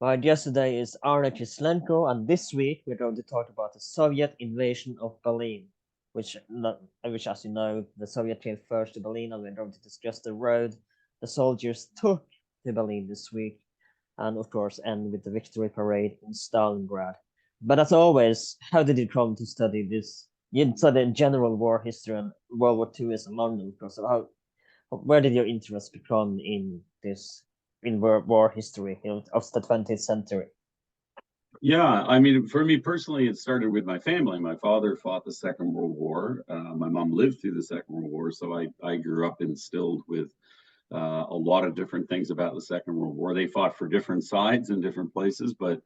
My guest today is Arne Kislenko, and this week we're going to talk about the Soviet invasion of Berlin, which, as you know, the Soviet came first to Berlin, and we're going to discuss the road the soldiers took to Berlin this week, and of course end with the victory parade in Stalingrad. But as always, how did you come to study this? You studied general war history, and World War II is among them. Because of where did your interest become in this in war history of the 20th century? Yeah, I mean, for me personally, it started with my family. My father fought the Second World War. My mom lived through the Second World War, so I grew up instilled with a lot of different things about the Second World War. They fought for different sides in different places, but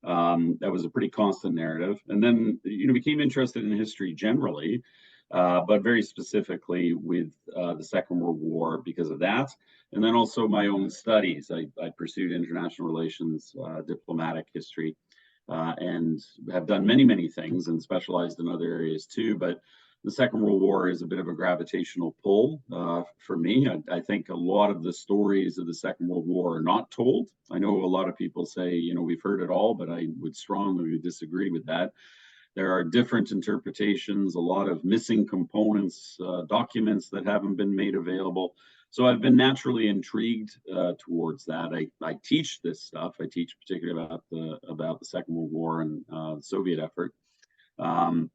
that was a pretty constant narrative. And then, became interested in history generally, but very specifically with the Second World War because of that. And then also my own studies. I pursued international relations, diplomatic history, and have done many, many things and specialized in other areas too. But the Second World War is a bit of a gravitational pull for me. I think a lot of the stories of the Second World War are not told. I know a lot of people say, we've heard it all, but I would strongly disagree with that. There are different interpretations, a lot of missing components, documents that haven't been made available. So I've been naturally intrigued towards that. I teach this stuff. I teach particularly about the Second World War and the Soviet effort. And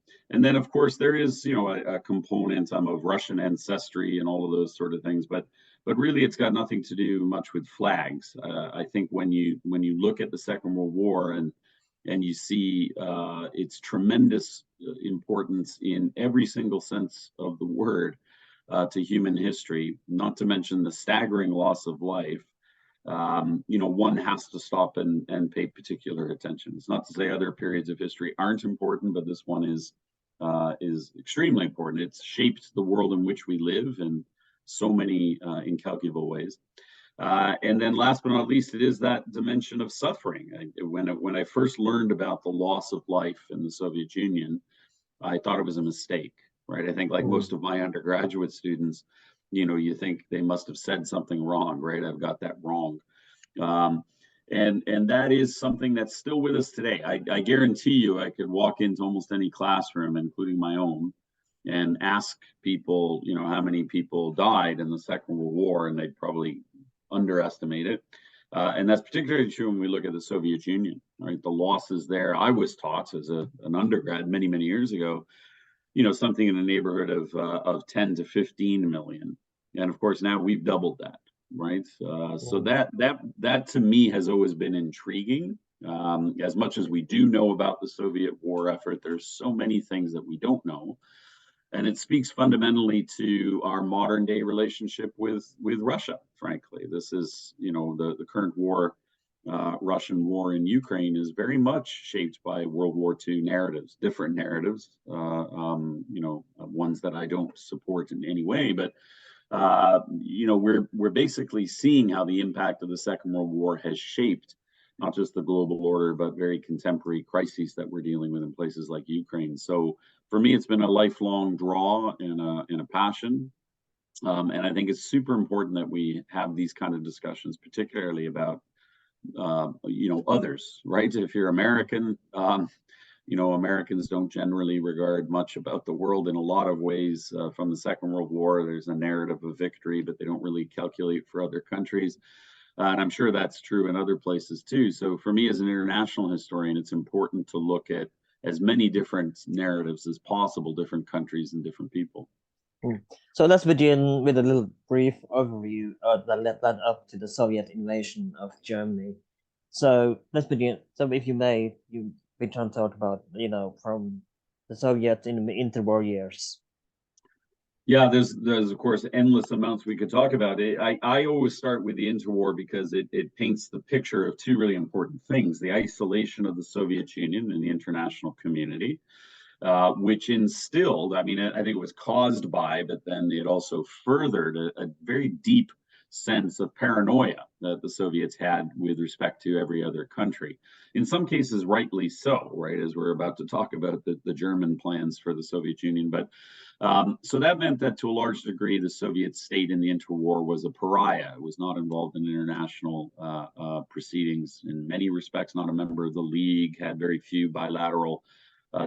then, of course, there is, a component. I'm of Russian ancestry and all of those sort of things, but really, it's got nothing to do much with flags. I think when you look at the Second World War and you see its tremendous importance in every single sense of the word to human history, not to mention the staggering loss of life. One has to stop and pay particular attention. It's not to say other periods of history aren't important, but this one is extremely important. It's shaped the world in which we live in so many incalculable ways. And then last but not least, it is that dimension of suffering. When I first learned about the loss of life in the Soviet Union, I thought it was a mistake, right? I think like most of my undergraduate students, you think they must have said something wrong, right? I've got that wrong. And that is something that's still with us today. I guarantee you I could walk into almost any classroom, including my own, and ask people, how many people died in the Second World War, and they'd probably underestimate it. And that's particularly true when we look at the Soviet Union, right? The losses there. I was taught as an undergrad many, many years ago, something in the neighborhood of 10 to 15 million. And of course, now we've doubled that, right? So that to me has always been intriguing. As much as we do know about the Soviet war effort, there's so many things that we don't know. And it speaks fundamentally to our modern day relationship with Russia, frankly. This is, the current war, Russian war in Ukraine is very much shaped by World War II narratives, different narratives, ones that I don't support in any way, but we're basically seeing how the impact of the Second World War has shaped not just the global order, but very contemporary crises that we're dealing with in places like Ukraine. So for me, it's been a lifelong draw and a passion. And I think it's super important that we have these kind of discussions, particularly about, others, right? If you're American, Americans don't generally regard much about the world in a lot of ways. From the Second World War, there's a narrative of victory, but they don't really calculate for other countries. And I'm sure that's true in other places too. So for me as an international historian, it's important to look at as many different narratives as possible, different countries and different people. So let's begin with a little brief overview that led up to the Soviet invasion of Germany. So let's begin. So if you may, we can talk about, from the Soviet in the interwar years. Yeah, there's of course endless amounts we could talk about. I always start with the interwar because it paints the picture of two really important things: the isolation of the Soviet Union and the international community, which instilled, I mean, I think it was caused by, but then it also furthered a very deep sense of paranoia that the Soviets had with respect to every other country. In some cases, rightly so, right, as we're about to talk about the German plans for the Soviet Union. But so that meant that to a large degree, the Soviet state in the interwar was a pariah. It was not involved in international proceedings in many respects, not a member of the League, had very few bilateral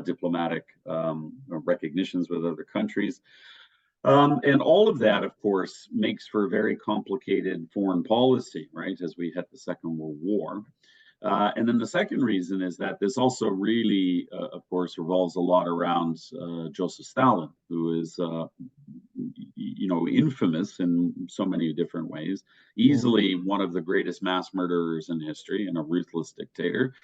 diplomatic recognitions with other countries. And all of that, of course, makes for a very complicated foreign policy, right, as we hit the Second World War. And then the second reason is that this also really, of course, revolves a lot around Joseph Stalin, who is, infamous in so many different ways, easily one of the greatest mass murderers in history and a ruthless dictator.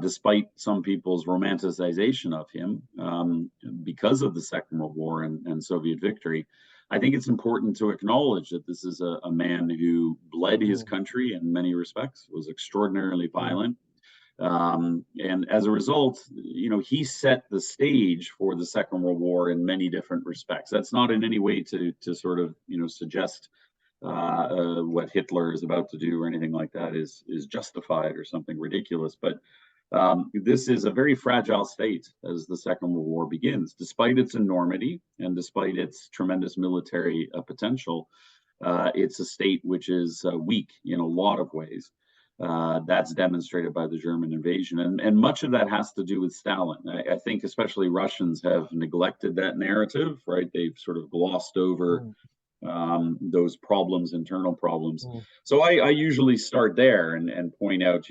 Despite some people's romanticization of him because of the Second World War and Soviet victory, I think it's important to acknowledge that this is a man who bled his country in many respects, was extraordinarily violent. And as a result, he set the stage for the Second World War in many different respects. That's not in any way to sort of, suggest what Hitler is about to do or anything like that is justified or something ridiculous. But this is a very fragile state as the Second World War begins, despite its enormity and despite its tremendous military potential. It's a state which is weak in a lot of ways. That's demonstrated by the German invasion. And much of that has to do with Stalin. I think especially Russians have neglected that narrative, right? They've sort of glossed over those problems, internal problems. So I usually start there and point out,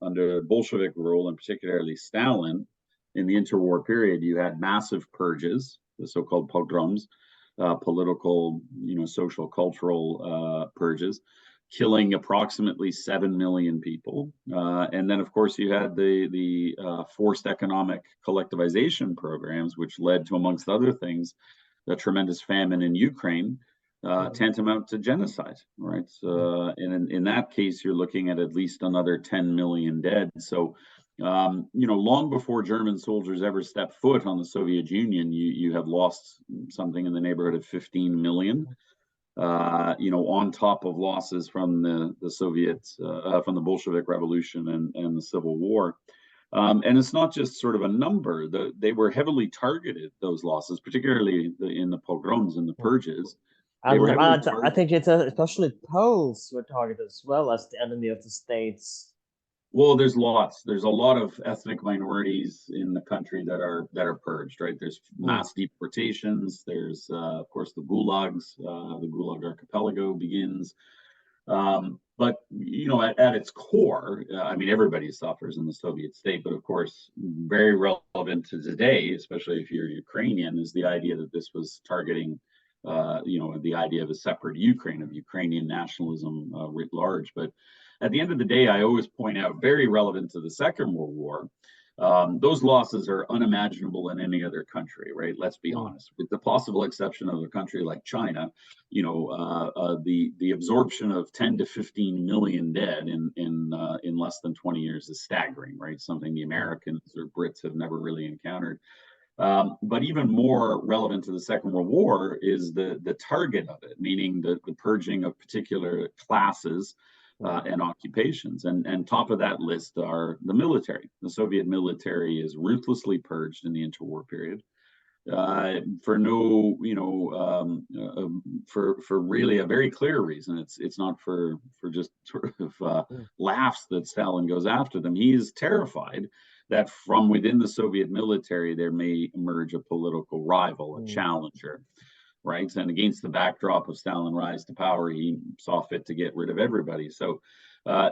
under Bolshevik rule, and particularly Stalin, in the interwar period, you had massive purges, the so-called pogroms, political, social, cultural purges, killing approximately 7 million people. And then, of course, you had the forced economic collectivization programs, which led to, amongst other things, the tremendous famine in Ukraine, tantamount to genocide, right? And in that case, you're looking at least another 10 million dead. So, long before German soldiers ever stepped foot on the Soviet Union, you have lost something in the neighborhood of 15 million. On top of losses from the Soviets, from the Bolshevik Revolution and the Civil War. And it's not just sort of a number. They were heavily targeted, those losses, particularly in the pogroms and the purges. And I think it's especially Poles were targeted as well as the enemy of the states. Well, there's lots. There's a lot of ethnic minorities in the country that are purged, right? There's mass deportations. There's, of course, the gulags. The Gulag Archipelago begins. But at its core, everybody suffers in the Soviet state. But of course, very relevant to today, especially if you're Ukrainian, is the idea that this was targeting, the idea of a separate Ukraine, of Ukrainian nationalism writ large. But at the end of the day, I always point out, very relevant to the Second World War, those losses are unimaginable in any other country, right? Let's be honest. With the possible exception of a country like China, the absorption of 10 to 15 million dead in less than 20 years is staggering, right? Something the Americans or Brits have never really encountered. But even more relevant to the Second World War is the target of it, meaning the purging of particular classes and occupations. And top of that list are the military. The Soviet military is ruthlessly purged in the interwar period for no, for really a very clear reason. It's not for just sort of laughs that Stalin goes after them. He is terrified that from within the Soviet military there may emerge a political rival, a challenger. Right. And against the backdrop of Stalin's rise to power, he saw fit to get rid of everybody. So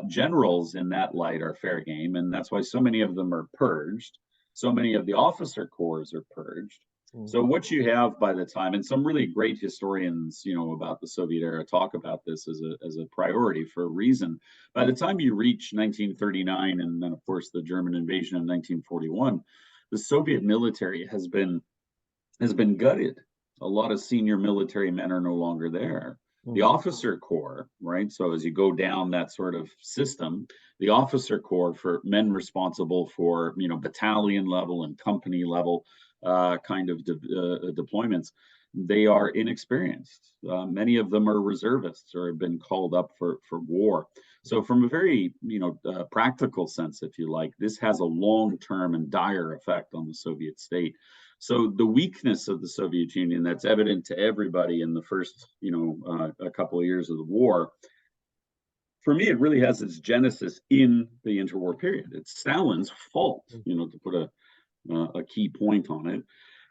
generals in that light are fair game. And that's why so many of them are purged. So many of the officer corps are purged. So what you have by the time, and some really great historians, about the Soviet era talk about this as a priority for a reason. By the time you reach 1939, and then, of course, the German invasion in 1941, the Soviet military has been gutted. A lot of senior military men are no longer there. The officer corps, right? So as you go down that sort of system, the officer corps, for men responsible for, battalion level and company level kind of deployments, they are inexperienced. Many of them are reservists or have been called up for war. So, from a very practical sense, if you like, this has a long-term and dire effect on the Soviet state. So, the weakness of the Soviet Union that's evident to everybody in the first a couple of years of the war, for me, it really has its genesis in the interwar period. It's Stalin's fault, to put a key point on it.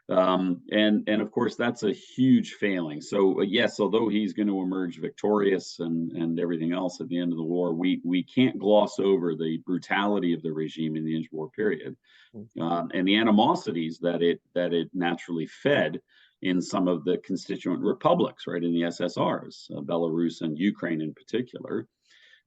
And of course, that's a huge failing. So yes, although he's going to emerge victorious and everything else at the end of the war, we can't gloss over the brutality of the regime in the interwar period, and the animosities that it naturally fed in some of the constituent republics, right, in the SSRs, Belarus and Ukraine in particular.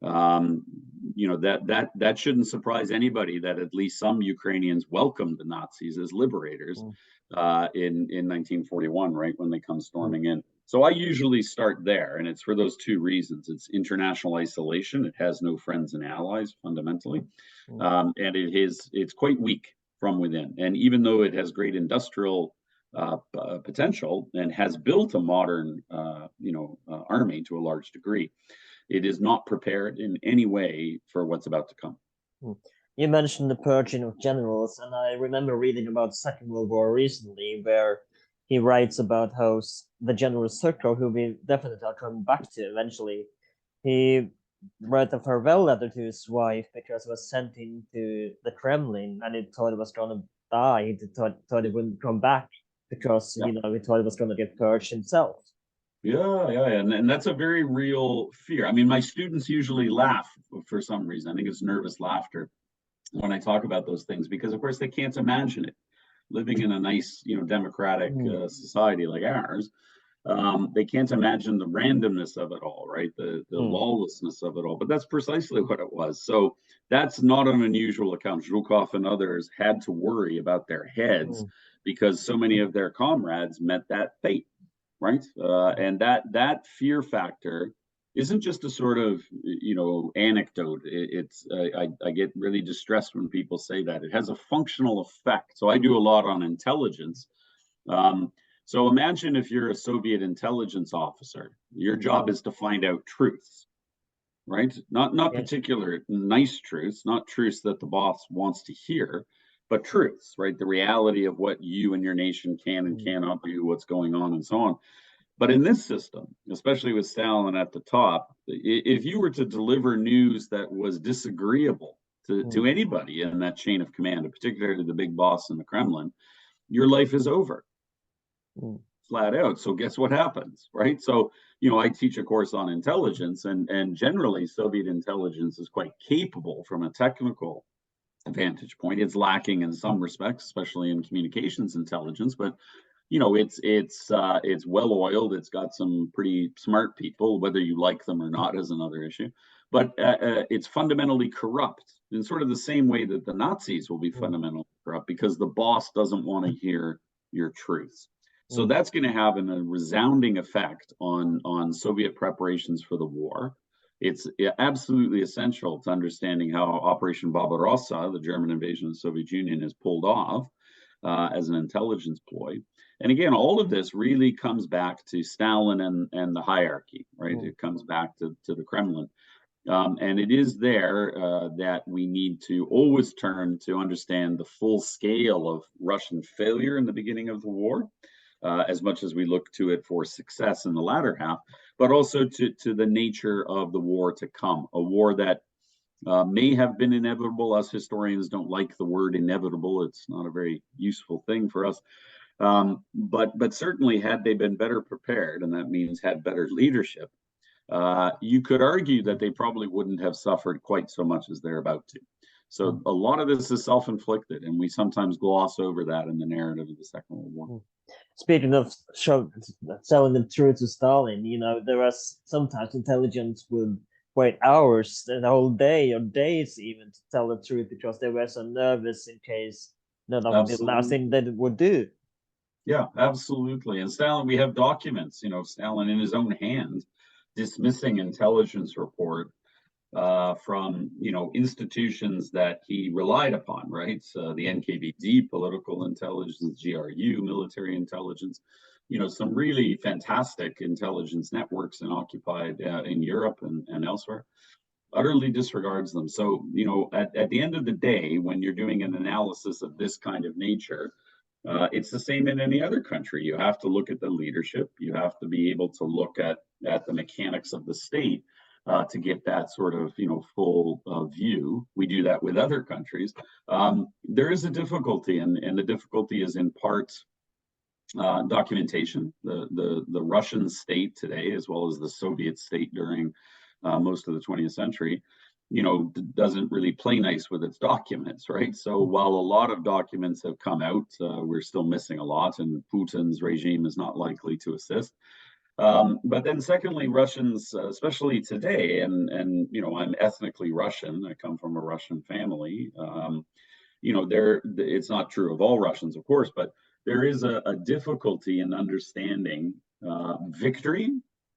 That shouldn't surprise anybody that at least some Ukrainians welcomed the Nazis as liberators in 1941, right, when they come storming in. So I usually start there, and it's for those two reasons. It's international isolation; it has no friends and allies fundamentally, and it's quite weak from within. And even though it has great industrial potential and has built a modern, army to a large degree, it is not prepared in any way for what's about to come. You mentioned the purging of generals, and I remember reading about the Second World War recently, where he writes about how the General Sukro, who we definitely are coming back to eventually, he wrote a farewell letter to his wife because he was sent into the Kremlin, and he thought he was going to die. He thought he wouldn't come back because he thought he was going to get purged himself. Yeah, and that's a very real fear. I mean, my students usually laugh for some reason. I think it's nervous laughter when I talk about those things, because of course they can't imagine it living in a nice, democratic society like ours. They can't imagine the randomness of it all, right? The lawlessness of it all. But that's precisely what it was. So that's not an unusual account. Zhukov and others had to worry about their heads because so many of their comrades met that fate. Right, and that fear factor isn't just a sort of anecdote. I get really distressed when people say that. It has a functional effect. So I do a lot on intelligence. So imagine if you're a Soviet intelligence officer, your job is to find out truths, right? Not particular nice truths, not truths that the boss wants to hear, but truths, right? The reality of what you and your nation can and cannot do, what's going on, and so on. But in this system, especially with Stalin at the top, if you were to deliver news that was disagreeable to anybody in that chain of command, particularly the big boss in the Kremlin, your life is over. Flat out. So guess what happens, right? So, I teach a course on intelligence, and generally Soviet intelligence is quite capable from a technical vantage point. It's lacking in some respects, especially in communications intelligence, but it's well oiled. It's got some pretty smart people. Whether you like them or not is another issue. But it's fundamentally corrupt in sort of the same way that the Nazis will be fundamentally corrupt, because the boss doesn't want to hear your truths. So that's going to have a resounding effect on Soviet preparations for the war. It's absolutely essential to understanding how Operation Barbarossa, the German invasion of the Soviet Union, is pulled off as an intelligence ploy. And again, all of this really comes back to Stalin and the hierarchy, right? It comes back to the Kremlin. And it is there that we need to always turn to understand the full scale of Russian failure in the beginning of the war, as much as we look to it for success in the latter half, but also to the nature of the war to come, a war that may have been inevitable. Us historians don't like the word inevitable. It's not a very useful thing for us. But certainly, had they been better prepared, and that means had better leadership, you could argue that they probably wouldn't have suffered quite so much as they're about to. So a lot of this is self-inflicted, and we sometimes gloss over that in the narrative of the Second World War. Speaking of selling the truth to Stalin, there was sometimes intelligence would wait hours, a whole day or days even, to tell the truth because they were so nervous in case that would be the last thing they would do. Yeah, absolutely. And Stalin, we have documents, Stalin in his own hand dismissing intelligence report from, institutions that he relied upon, right? So the NKVD, political intelligence, GRU, military intelligence, some really fantastic intelligence networks and occupied in Europe and elsewhere, utterly disregards them. So, at the end of the day, when you're doing an analysis of this kind of nature, it's the same in any other country. You have to look at the leadership. You have to be able to look at the mechanics of the state to get that sort of full view. We do that with other countries. There is a difficulty, and the difficulty is in part documentation. The Russian state today, as well as the Soviet state during most of the 20th century, doesn't really play nice with its documents, right? So while a lot of documents have come out, we're still missing a lot, and Putin's regime is not likely to assist. But then secondly, Russians, especially today, and I'm ethnically Russian. I come from a Russian family. It's not true of all Russians, of course, but there is a difficulty in understanding victory,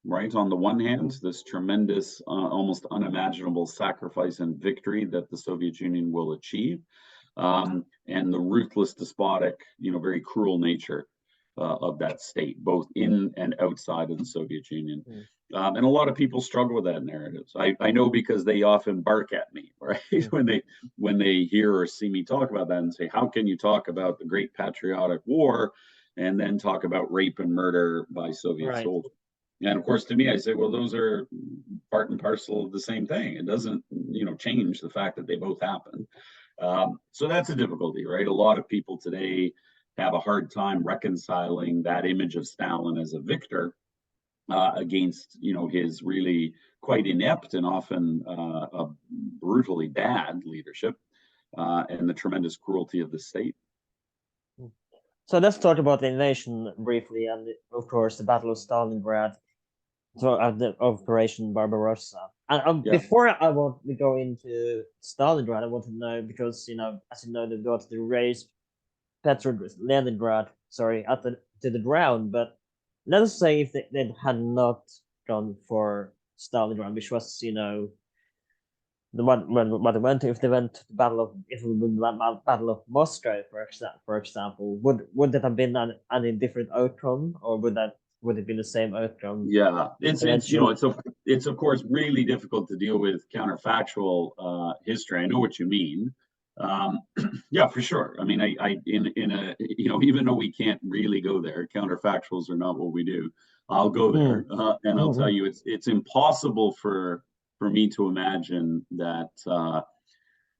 right? On the one hand, this tremendous, almost unimaginable sacrifice and victory that the Soviet Union will achieve, and the ruthless, despotic, very cruel nature of that state, both in and outside of the Soviet Union. And a lot of people struggle with that narrative. I know, because they often bark at me, right? when they hear or see me talk about that and say, how can you talk about the Great Patriotic War and then talk about rape and murder by Soviet soldiers? And of course, to me, I say, well, those are part and parcel of the same thing. It doesn't, change the fact that they both happened. So that's a difficulty, right? A lot of people today have a hard time reconciling that image of Stalin as a victor against, his really quite inept and often brutally bad leadership and the tremendous cruelty of the state. So let's talk about the invasion briefly, and of course the Battle of Stalingrad, so the Operation Barbarossa. And before I want to go into Stalingrad, I want to know, because as you know, they've got to raise Leningrad, to the ground. But let us say if they had not gone for Stalingrad, which was the one when they went to, if they went to the Battle of Moscow, for example, would that have been any different outcome, or would it be the same outcome? Yeah, it's of course really difficult to deal with counterfactual history. I know what you mean. Yeah, for sure. I mean, even though we can't really go there, counterfactuals are not what we do. I'll go there, and I'll tell you, it's impossible for me to imagine that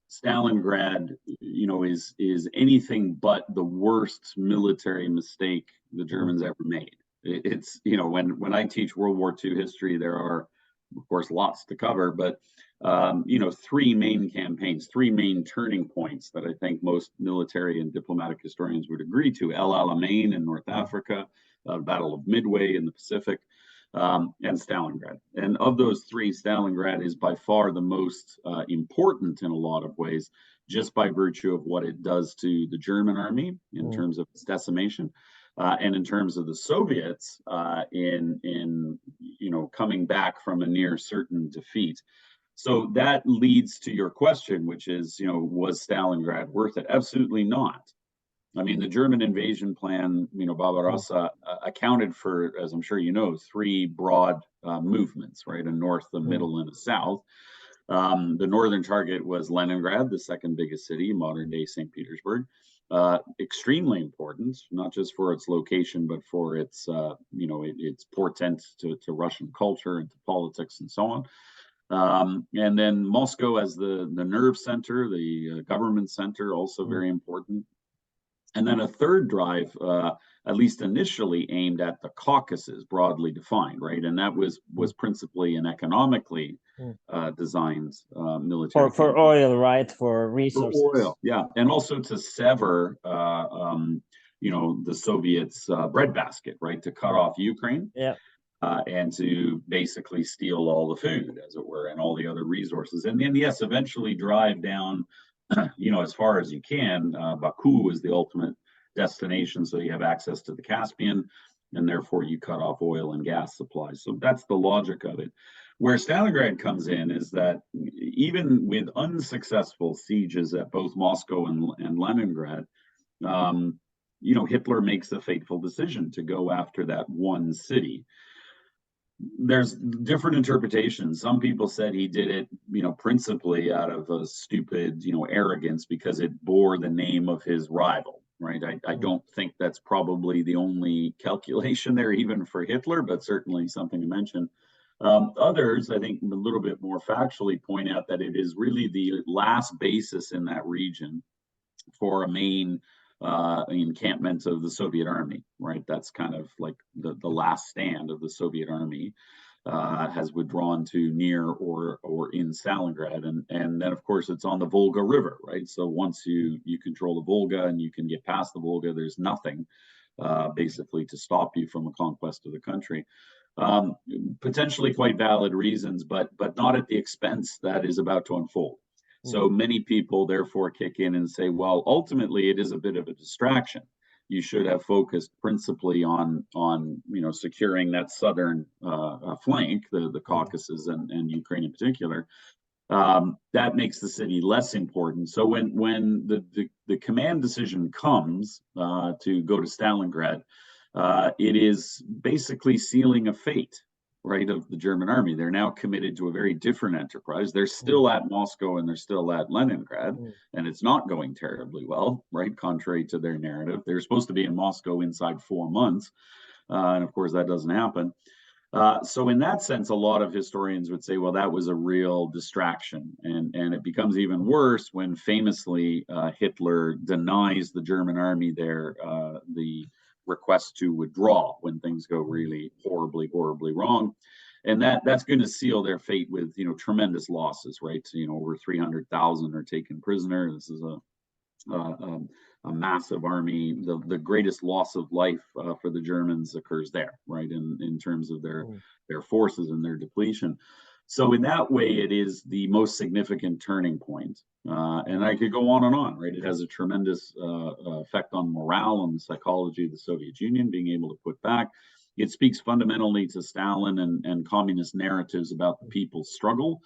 Stalingrad, is anything but the worst military mistake the Germans ever made. It's when I teach World War II history, there are, of course, lots to cover, but three main campaigns, three main turning points that I think most military and diplomatic historians would agree to: El Alamein in North Africa, Battle of Midway in the Pacific, and Stalingrad. And of those three, Stalingrad is by far the most important in a lot of ways, just by virtue of what it does to the German army in terms of its decimation. And in terms of the Soviets, in coming back from a near certain defeat. So that leads to your question, which is, was Stalingrad worth it? Absolutely not. I mean, the German invasion plan, Barbarossa, accounted for, as I'm sure you know, three broad movements, right? A north, a middle, and a south. The northern target was Leningrad, the second biggest city, modern day St. Petersburg. Extremely important, not just for its location, but for its, its portent to Russian culture and to politics and so on. And then Moscow as the nerve center, the government center, also very important. And then a third drive, at least initially aimed at the Caucasus, broadly defined, right? And that was principally an economically designed military for oil, right? For resources. For oil, yeah, and also to sever, the Soviets' breadbasket, right? To cut off Ukraine, and to basically steal all the food, as it were, and all the other resources, and then yes, eventually drive down. As far as you can. Baku is the ultimate destination, so you have access to the Caspian, and therefore you cut off oil and gas supplies. So that's the logic of it. Where Stalingrad comes in is that even with unsuccessful sieges at both Moscow and Leningrad, Hitler makes a fateful decision to go after that one city. There's different interpretations. Some people said he did it, principally out of a stupid, arrogance because it bore the name of his rival, right? I Mm. don't think that's probably the only calculation there, even for Hitler, but certainly something to mention. Others, I think, a little bit more factually point out that it is really the last basis in that region for a main encampment of the Soviet army, right? That's kind of like the last stand of the Soviet army. Has withdrawn to near or in Stalingrad, and then of course it's on the Volga River, right? So once you control the Volga and you can get past the Volga, there's nothing basically to stop you from a conquest of the country. Um, Potentially quite valid reasons, but not at the expense that is about to unfold. So Mm. many people therefore kick in and say, well, ultimately it is a bit of a distraction. You should have focused principally on securing that southern flank, the Mm. Caucasus and Ukraine in particular. That makes the city less important. So when the command decision comes to go to Stalingrad, it is basically sealing a fate, right, of the German army. They're now committed to a very different enterprise. They're Mm. still at Moscow and they're still at Leningrad, Mm. and it's not going terribly well, right, contrary to their narrative. They're supposed to be in Moscow inside 4 months, and of course that doesn't happen. So in that sense, a lot of historians would say, well, that was a real distraction, and it becomes even worse when famously Hitler denies the German army the request to withdraw when things go Mm. really horribly, horribly wrong, and that's going to seal their fate with tremendous losses, right? So, over 300,000 are taken prisoner. This is a massive army. The greatest loss of life for the Germans occurs there, right? In terms of Mm. their forces and their depletion. So in that way, it is the most significant turning point. And I could go on and on, right? It has a tremendous effect on morale and the psychology of the Soviet Union, being able to put back. It speaks fundamentally to Stalin and communist narratives about the people's struggle,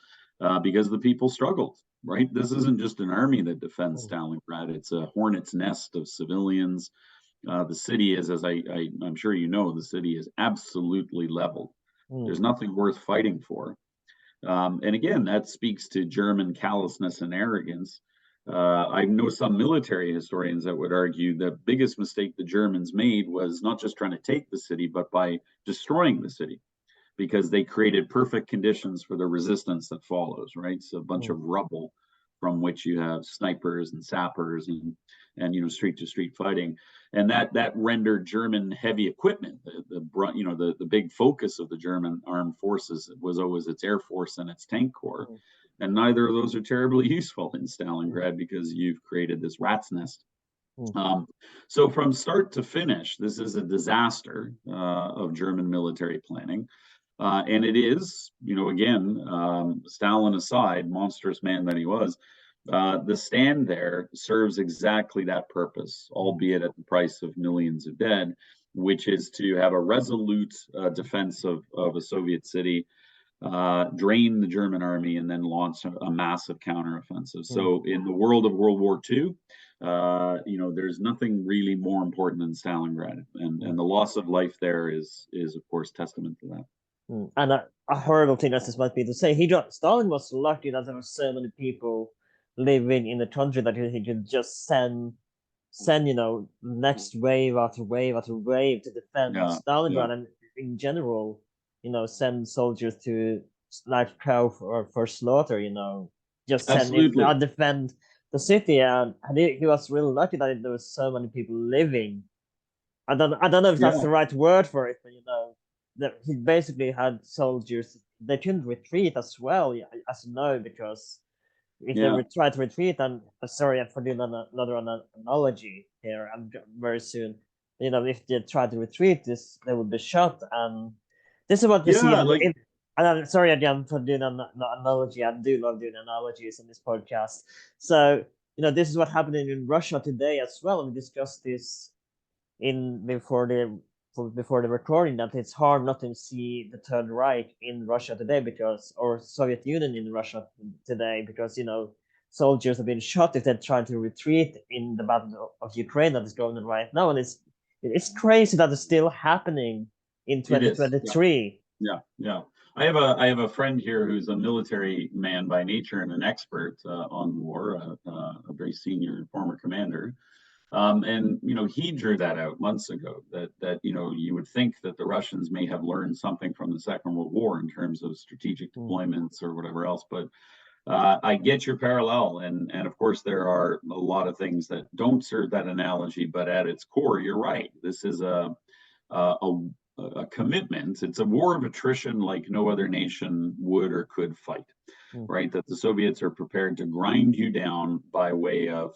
because the people struggled, right? This isn't just an army that defends Mm. Stalingrad, it's a hornet's nest of civilians. The city is, as I'm sure you know, the city is absolutely leveled. Mm. There's nothing worth fighting for. And again, that speaks to German callousness and arrogance. I know some military historians that would argue the biggest mistake the Germans made was not just trying to take the city, but by destroying the city, because they created perfect conditions for the resistance that follows, right? So a bunch Mm. of rubble from which you have snipers and sappers and street to street fighting, and that rendered German heavy equipment the big focus of the German armed forces was always its air force and its tank corps, Mm. and neither of those are terribly useful in Mm. Stalingrad because you've created this rat's nest. Mm. um, so from start to finish, this is a disaster of German military planning. And it is, again, Stalin aside, monstrous man that he was, the stand there serves exactly that purpose, Mm. albeit at the price of millions of dead, which is to have a resolute defense of a Soviet city, drain the German army, and then launch a massive counteroffensive. Mm. So, in the world of World War II, there's nothing really more important than Stalingrad, Mm. and the loss of life there is of course testament to that. Mm. And a horrible thing that this might be to say, Stalin was lucky that there were so many people living in the country that he could just send next wave after wave after wave to defend Yeah, yeah, Stalingrad, and in general, send soldiers to like cow for slaughter. Just send it absolutely. defend the city, and he was really lucky that there was so many people living. I don't know if that's Yeah, the right word for it, but that he basically had soldiers. They couldn't retreat as well, yeah, as you know, because if they yeah, would try to retreat, and sorry, I'm for doing another analogy here. I'm very soon. If they try to retreat, they would be shot, and this is what you see. yeah. Like, And I'm sorry again for doing an analogy. I do love doing analogies in this podcast. So this is what happened in Russia today as well. We discussed this in before the recording, that it's hard not to see the Third Reich in Russia today, because or Soviet Union in Russia today, because soldiers have been shot if they're trying to retreat in the battle of Ukraine that is going on right now, and it's crazy that it's still happening in It is. Yeah. 2023. Yeah. Yeah. I have a friend here who's a military man by nature and an expert on war, a very senior former commander. And he drew that out months ago that you would think that the Russians may have learned something from the Second World War in terms of strategic Mm, deployments or whatever else. But I get your parallel, and of course there are a lot of things that don't serve that analogy. But at its core, you're right. This is a, a commitment. It's a war of attrition like no other nation would or could fight, mm, right? That the Soviets are prepared to grind you down by way of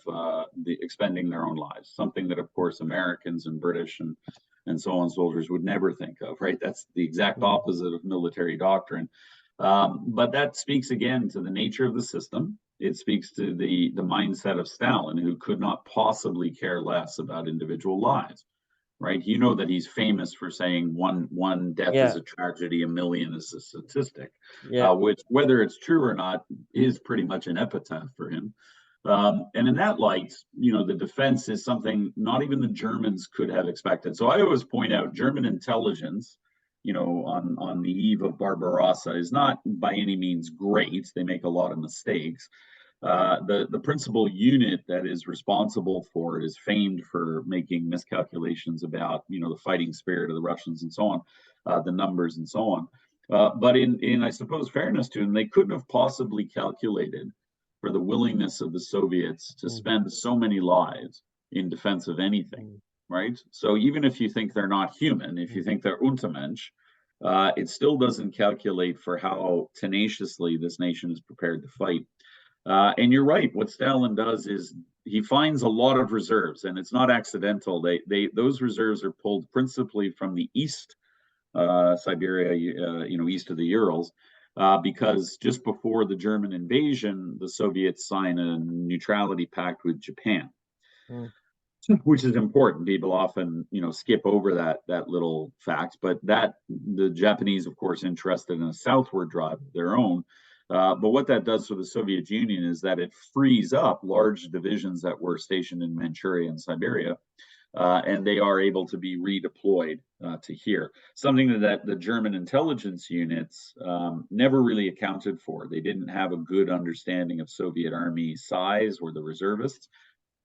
expending their own lives, something that, of course, Americans and British and so on soldiers would never think of, right? That's the exact mm, opposite of military doctrine. But that speaks again to the nature of the system. It speaks to the mindset of Stalin, who could not possibly care less about individual lives, right? You know that he's famous for saying one death is yeah, a tragedy, a million is a statistic, yeah. which, whether it's true or not, is pretty much an epitaph for him. And in that light, the defense is something not even the Germans could have expected. So I always point out German intelligence, on the eve of Barbarossa, is not by any means great. They make a lot of mistakes. The principal unit that is responsible for it is famed for making miscalculations about the fighting spirit of the Russians and so on, the numbers and so on. But in I suppose fairness to them, they couldn't have possibly calculated for the willingness of the Soviets to Mm, spend so many lives in defense of anything, mm, right? So even if you think they're not human, if you mm, think they're Untermensch, it still doesn't calculate for how tenaciously this nation is prepared to fight. And you're right. What Stalin does is he finds a lot of reserves, and it's not accidental. Those reserves are pulled principally from the east, Siberia, east of the Urals, because just before the German invasion, the Soviets sign a neutrality pact with Japan, mm, which is important. People often, skip over that little fact, but that the Japanese, of course, interested in a southward drive of their own. But what that does for the Soviet Union is that it frees up large divisions that were stationed in Manchuria and Siberia, and they are able to be redeployed to here. Something that the German intelligence units never really accounted for. They didn't have a good understanding of Soviet army size or the reservists.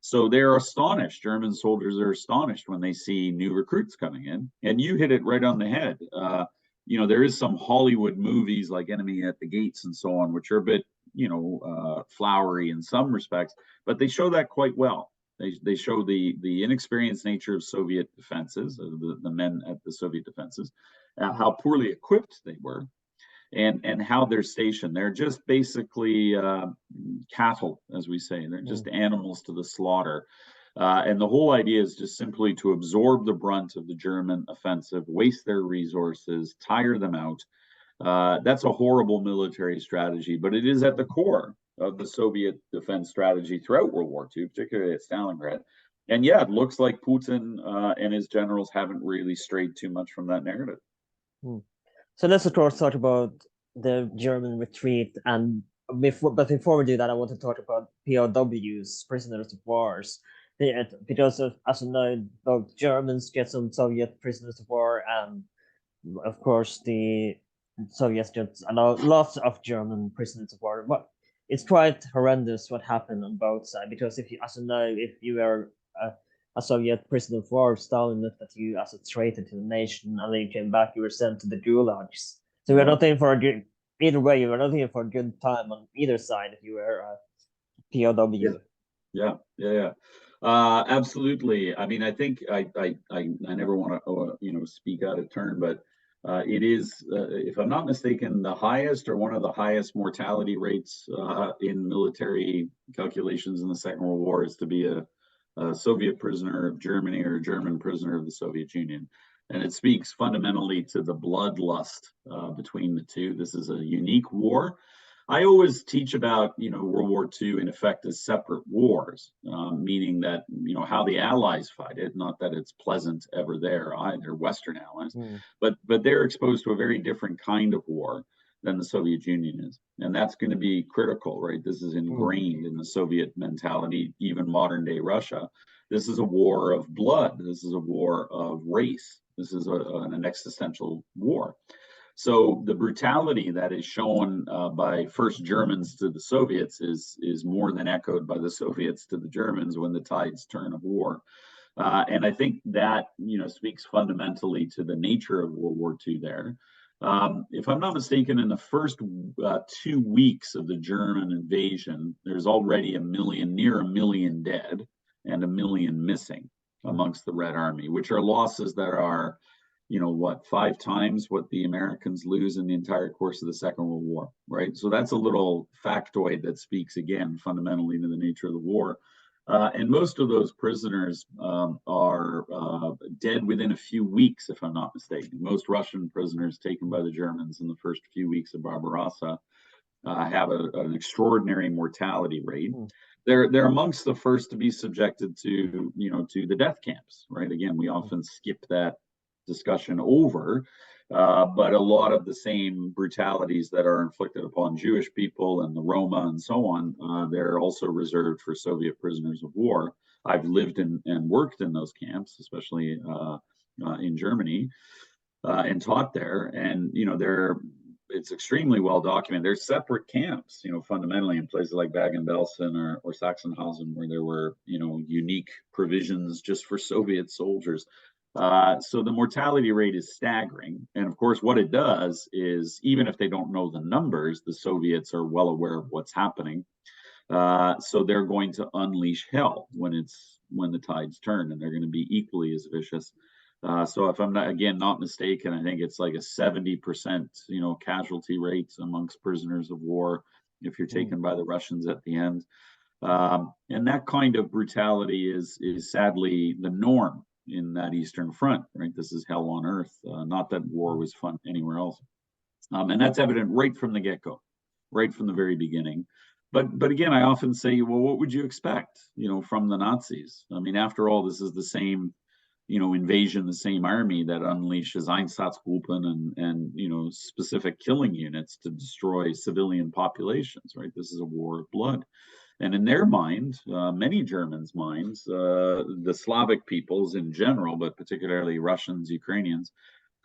So they're astonished. German soldiers are astonished when they see new recruits coming in. And you hit it right on the head. There is some Hollywood movies like Enemy at the Gates and so on, which are a bit, flowery in some respects, but they show that quite well. They show the inexperienced nature of Soviet defenses, the men at the Soviet defenses, mm, how poorly equipped they were, and how they're stationed. They're just basically cattle, as we say. They're mm, just animals to the slaughter. And the whole idea is just simply to absorb the brunt of the German offensive, waste their resources, tire them out. That's a horrible military strategy, but it is at the mm. core of the Soviet defense strategy throughout World War II, particularly at Stalingrad. And yeah, it looks like Putin and his generals haven't really strayed too much from that narrative. Mm. So let's of course talk about the German retreat, and before we do that, I want to talk about POWs, prisoners of wars. Because as you know, both Germans get some Soviet prisoners of war, and of course the Soviets get lots of German prisoners of war. But it's quite horrendous what happened on both sides, because if you, as you know, if you were a Soviet prisoner of war, Stalin looked at you as a traitor to the nation, and then you came back, you were sent to the gulags. So we're Yeah. not in for a good, either way, you were not in for a good time on either side if you were a Yeah. POW. Yeah. Yeah. Yeah. Absolutely. I mean, I think I never want to speak out of turn, but it is, if I'm not mistaken, the highest or one of the highest mortality rates in military calculations in the Second World War is to be a Soviet prisoner of Germany or a German prisoner of the Soviet Union. And it speaks fundamentally to the bloodlust between the two. This is a unique war. I always teach about, World War II in effect as separate wars, meaning that, how the Allies fight it, not that it's pleasant ever there either, Western Allies, Mm, but they're exposed to a very different kind of war. than the Soviet Union is. And that's going to be critical, right? This is ingrained in the Soviet mentality, even modern day Russia. This is a war of blood. This is a war of race. This is an existential war. So the brutality that is shown by first Germans to the Soviets is more than echoed by the Soviets to the Germans when the tides turn of war. And I think that speaks fundamentally to the nature of World War II there. If I'm not mistaken, in the first 2 weeks of the German invasion, there's already near a million dead and a million missing amongst the Red Army, which are losses that are, 5 times what the Americans lose in the entire course of the Second World War, right? So that's a little factoid that speaks again fundamentally to the nature of the war. And most of those prisoners are dead within a few weeks, if I'm not mistaken. Most Russian prisoners taken by the Germans in the first few weeks of Barbarossa have an extraordinary mortality rate. They're amongst the first to be subjected to the death camps, right? Again, we often skip that discussion over. But a lot of the same brutalities that are inflicted upon Jewish people and the Roma and so on, they're also reserved for Soviet prisoners of war. I've lived and worked in those camps, especially in Germany, and taught there. And it's extremely well documented. There's separate camps, fundamentally in places like Bergen-Belsen or Sachsenhausen, where there were unique provisions just for Soviet soldiers. So the mortality rate is staggering. And of course, what it does is, even if they don't know the numbers, the Soviets are well aware of what's happening. So they're going to unleash hell when the tides turn, and they're going to be equally as vicious. So if I'm not mistaken, I think it's like a 70%, casualty rates amongst prisoners of war if you're taken by the Russians at the end. And that kind of brutality is sadly the norm in that Eastern Front, right? This is hell on earth. Not that war was fun anywhere else. And that's evident right from the get-go, right from the very beginning. But again, I often say, well, what would you expect, from the Nazis? I mean, after all, this is the same, invasion, the same army that unleashes Einsatzgruppen and specific killing units to destroy civilian populations, right? This is a war of blood. And in their mind, many Germans' minds, the Slavic peoples in general, but particularly Russians, Ukrainians,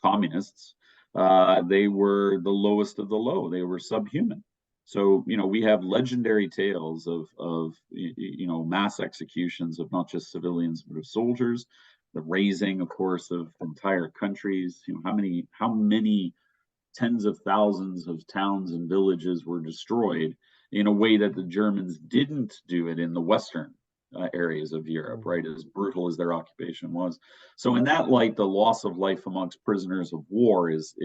communists, they were the lowest of the low. They were subhuman. So, we have legendary tales of mass executions of not just civilians, but of soldiers, the razing, of course, of entire countries. How many tens of thousands of towns and villages were destroyed in a way that the Germans didn't do it in the Western areas of Europe, right? As brutal as their occupation was. So in that light, the loss of life amongst prisoners of war is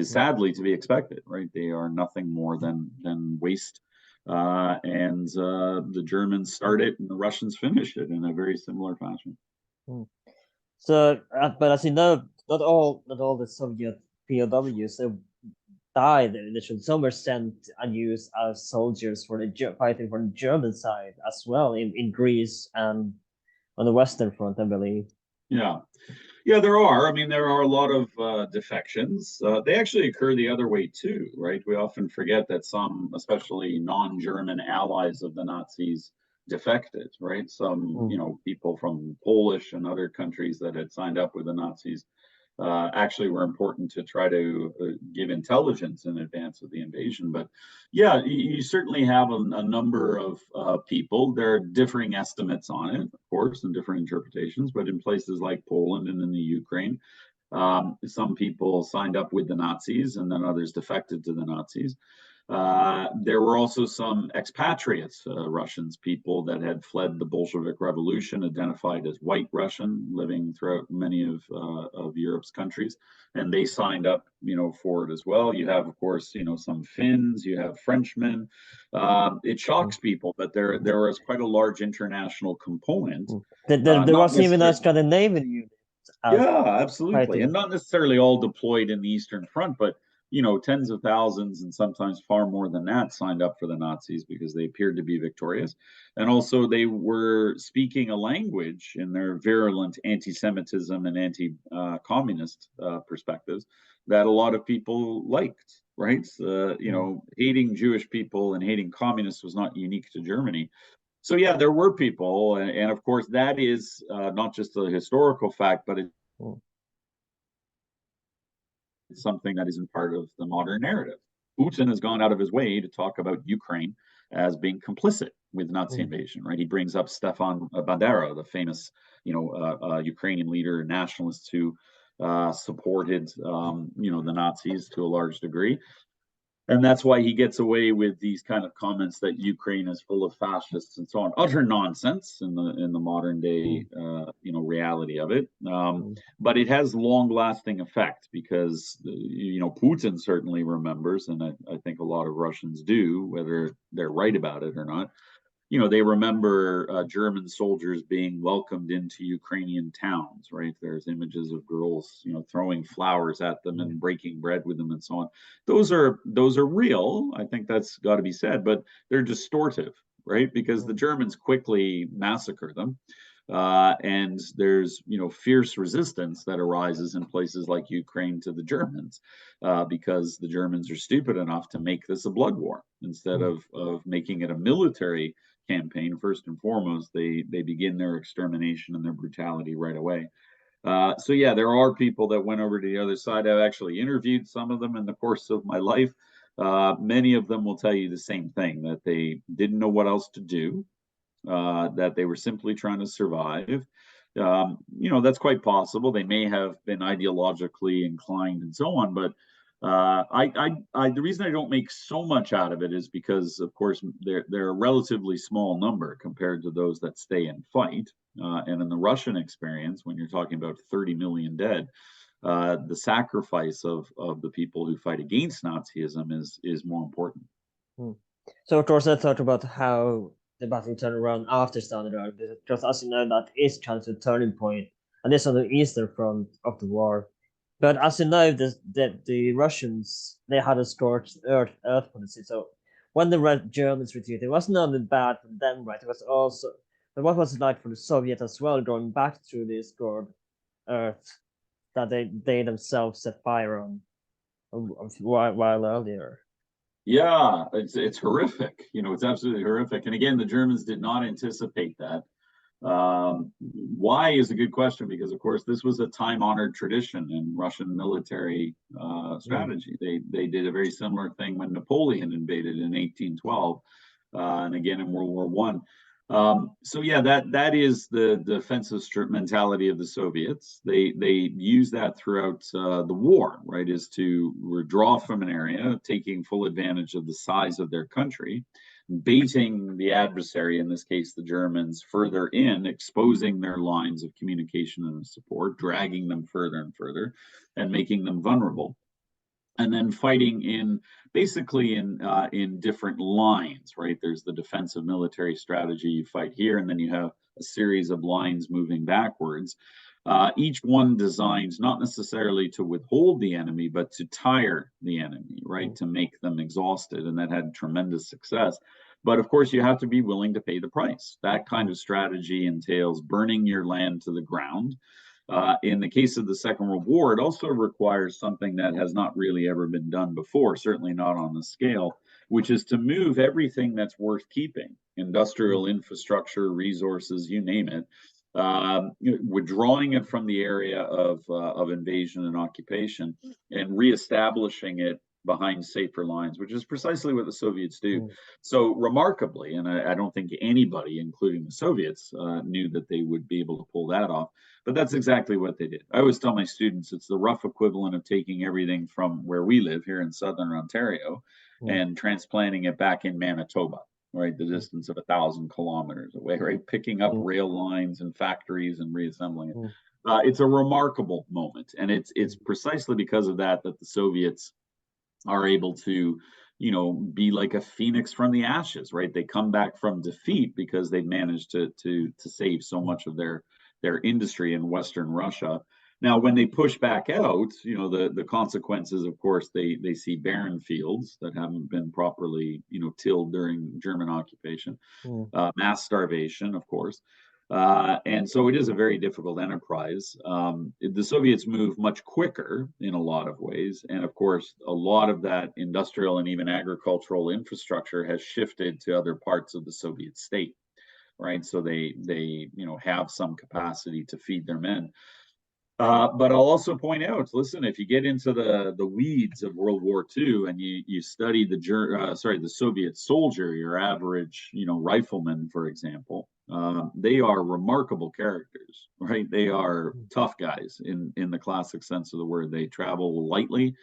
sadly to be expected, right? They are nothing more than waste. And the Germans start it and the Russians finish it in a very similar fashion. So, but as you know, not all the Soviet POWs died initially. Some were sent and used as soldiers for the fighting for the German side as well in Greece and on the Western Front, I believe. Yeah, there are. I mean, there are a lot of defections. They actually occur the other way too, right? We often forget that some, especially non-German allies of the Nazis, defected, right? Some, people from Polish and other countries that had signed up with the Nazis actually were important to try to give intelligence in advance of the invasion. But yeah, you certainly have a number of people. There are differing estimates on it, of course, and different interpretations. But in places like Poland and in the Ukraine, some people signed up with the Nazis and then others defected to the Nazis. There were also some expatriates, Russians, people that had fled the Bolshevik Revolution, identified as white Russian, living throughout many of Europe's countries, and they signed up, for it as well. You have, of course, some Finns, you have Frenchmen. It shocks people, but there was quite a large international component. There was even a Scandinavian unit. Yeah, absolutely, and not necessarily all deployed in the Eastern Front, but tens of thousands and sometimes far more than that signed up for the Nazis because they appeared to be victorious. And also, they were speaking a language in their virulent anti Semitism and anti communist perspectives that a lot of people liked, right? Hating Jewish people and hating communists was not unique to Germany. So, yeah, there were people. And of course, that is not just a historical fact, but it's something that isn't part of the modern narrative. Putin has gone out of his way to talk about Ukraine as being complicit with Nazi invasion, right? He brings up Stefan Bandera, the famous, Ukrainian leader, nationalist who supported, the Nazis to a large degree. And that's why he gets away with these kind of comments that Ukraine is full of fascists and so on. Utter nonsense in the modern day, reality of it. But it has long lasting effect because Putin certainly remembers, and I think a lot of Russians do, whether they're right about it or not. They remember German soldiers being welcomed into Ukrainian towns, right? There's images of girls, throwing flowers at them and breaking bread with them and so on. Those are real. I think that's got to be said, but they're distortive, right? Because the Germans quickly massacre them. And there's fierce resistance that arises in places like Ukraine to the Germans because the Germans are stupid enough to make this a blood war instead of making it a military campaign. First and foremost, they begin their extermination and their brutality right away. So yeah, there are people that went over to the other side. I've actually interviewed some of them in the course of my life. Many of them will tell you the same thing, that they didn't know what else to do, that they were simply trying to survive. That's quite possible. They may have been ideologically inclined and so on, but the reason I don't make so much out of it is because, of course, they're a relatively small number compared to those that stay and fight. And in the Russian experience, when you're talking about 30 million dead, the sacrifice of the people who fight against Nazism is more important. So, of course, let's talk about how the battle turned around after Stalingrad, because as you know, that is kind of a turning point, and this on the eastern front of the war. But as you know, the Russians, they had a scorched earth policy. So when the Red Germans retreated, it wasn't only bad for them, right? It was also, but what was it like for the Soviets as well, going back through this scorched earth that they themselves set fire on a while earlier? Yeah, it's horrific. It's absolutely horrific. And again, the Germans did not anticipate that. Why is a good question, because of course this was a time-honored tradition in Russian military strategy. They did a very similar thing when Napoleon invaded in 1812, and again in World War One. So yeah, that is the defensive mentality of the Soviets. They use that throughout the war, right? Is to withdraw from an area, taking full advantage of the size of their country, baiting the adversary, in this case the Germans, further in, exposing their lines of communication and support, dragging them further and further, and making them vulnerable. And then fighting basically in different lines, right? There's the defensive military strategy. You fight here, and then you have a series of lines moving backwards. Each one designed not necessarily to withhold the enemy, but to tire the enemy, right? To make them exhausted, and that had tremendous success. But of course, you have to be willing to pay the price. That kind of strategy entails burning your land to the ground. In the case of the Second World War, it also requires something that has not really ever been done before, certainly not on the scale, which is to move everything that's worth keeping, industrial infrastructure, resources, you name it, withdrawing it from the area of invasion and occupation and reestablishing it behind safer lines, which is precisely what the Soviets do. So remarkably, and I don't think anybody, including the Soviets, knew that they would be able to pull that off. But that's exactly what they did. I always tell my students it's the rough equivalent of taking everything from where we live here in southern Ontario and transplanting it back in Manitoba, right? The distance of 1,000 kilometers away, right? Picking up rail lines and factories and reassembling it. It's a remarkable moment. And it's precisely because of that that the Soviets are able to be like a phoenix from the ashes, right? They come back from defeat because they managed to save so much of their industry in Western Russia. Now, when they push back out, the consequences, of course, they see barren fields that haven't been properly, tilled during German occupation, Mm. mass starvation, of course. And so it is a very difficult enterprise. The Soviets move much quicker in a lot of ways. And of course, a lot of that industrial and even agricultural infrastructure has shifted to other parts of the Soviet state, right? So they have some capacity to feed their men. But I'll also point out, listen, if you get into the weeds of World War II and you study the Soviet soldier, your average rifleman, for example, they are remarkable characters, right? They are tough guys in the classic sense of the word. They travel lightly.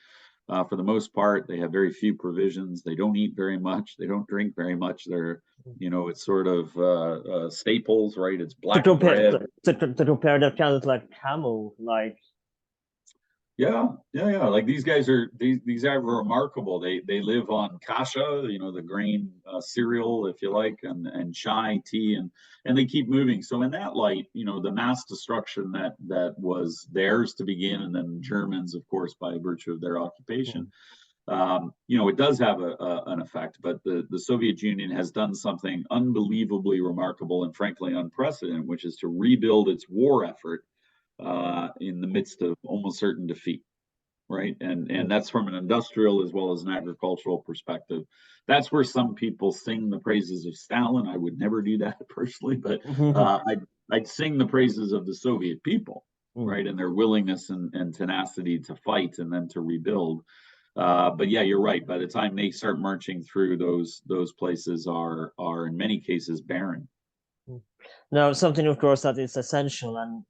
For the most part, they have very few provisions. They don't eat very much. They don't drink very much. It's sort of staples, right? It's To black compare bread. to compare that kind of like camel, like Yeah. Like these guys are remarkable. They live on kasha, the grain cereal, if you like, and chai tea, and they keep moving. So in that light, the mass destruction that was theirs to begin, and then Germans, of course, by virtue of their occupation, it does have an effect. But the Soviet Union has done something unbelievably remarkable and frankly unprecedented, which is to rebuild its war effort in the midst of almost certain defeat, right? And that's from an industrial as well as an agricultural perspective. That's where some people sing the praises of Stalin. I would never do that personally, but I'd sing the praises of the Soviet people, right, and their willingness and tenacity to fight and then to rebuild. But yeah, you're right. By the time they start marching through, those places are in many cases barren. Now, something, of course, that is essential, and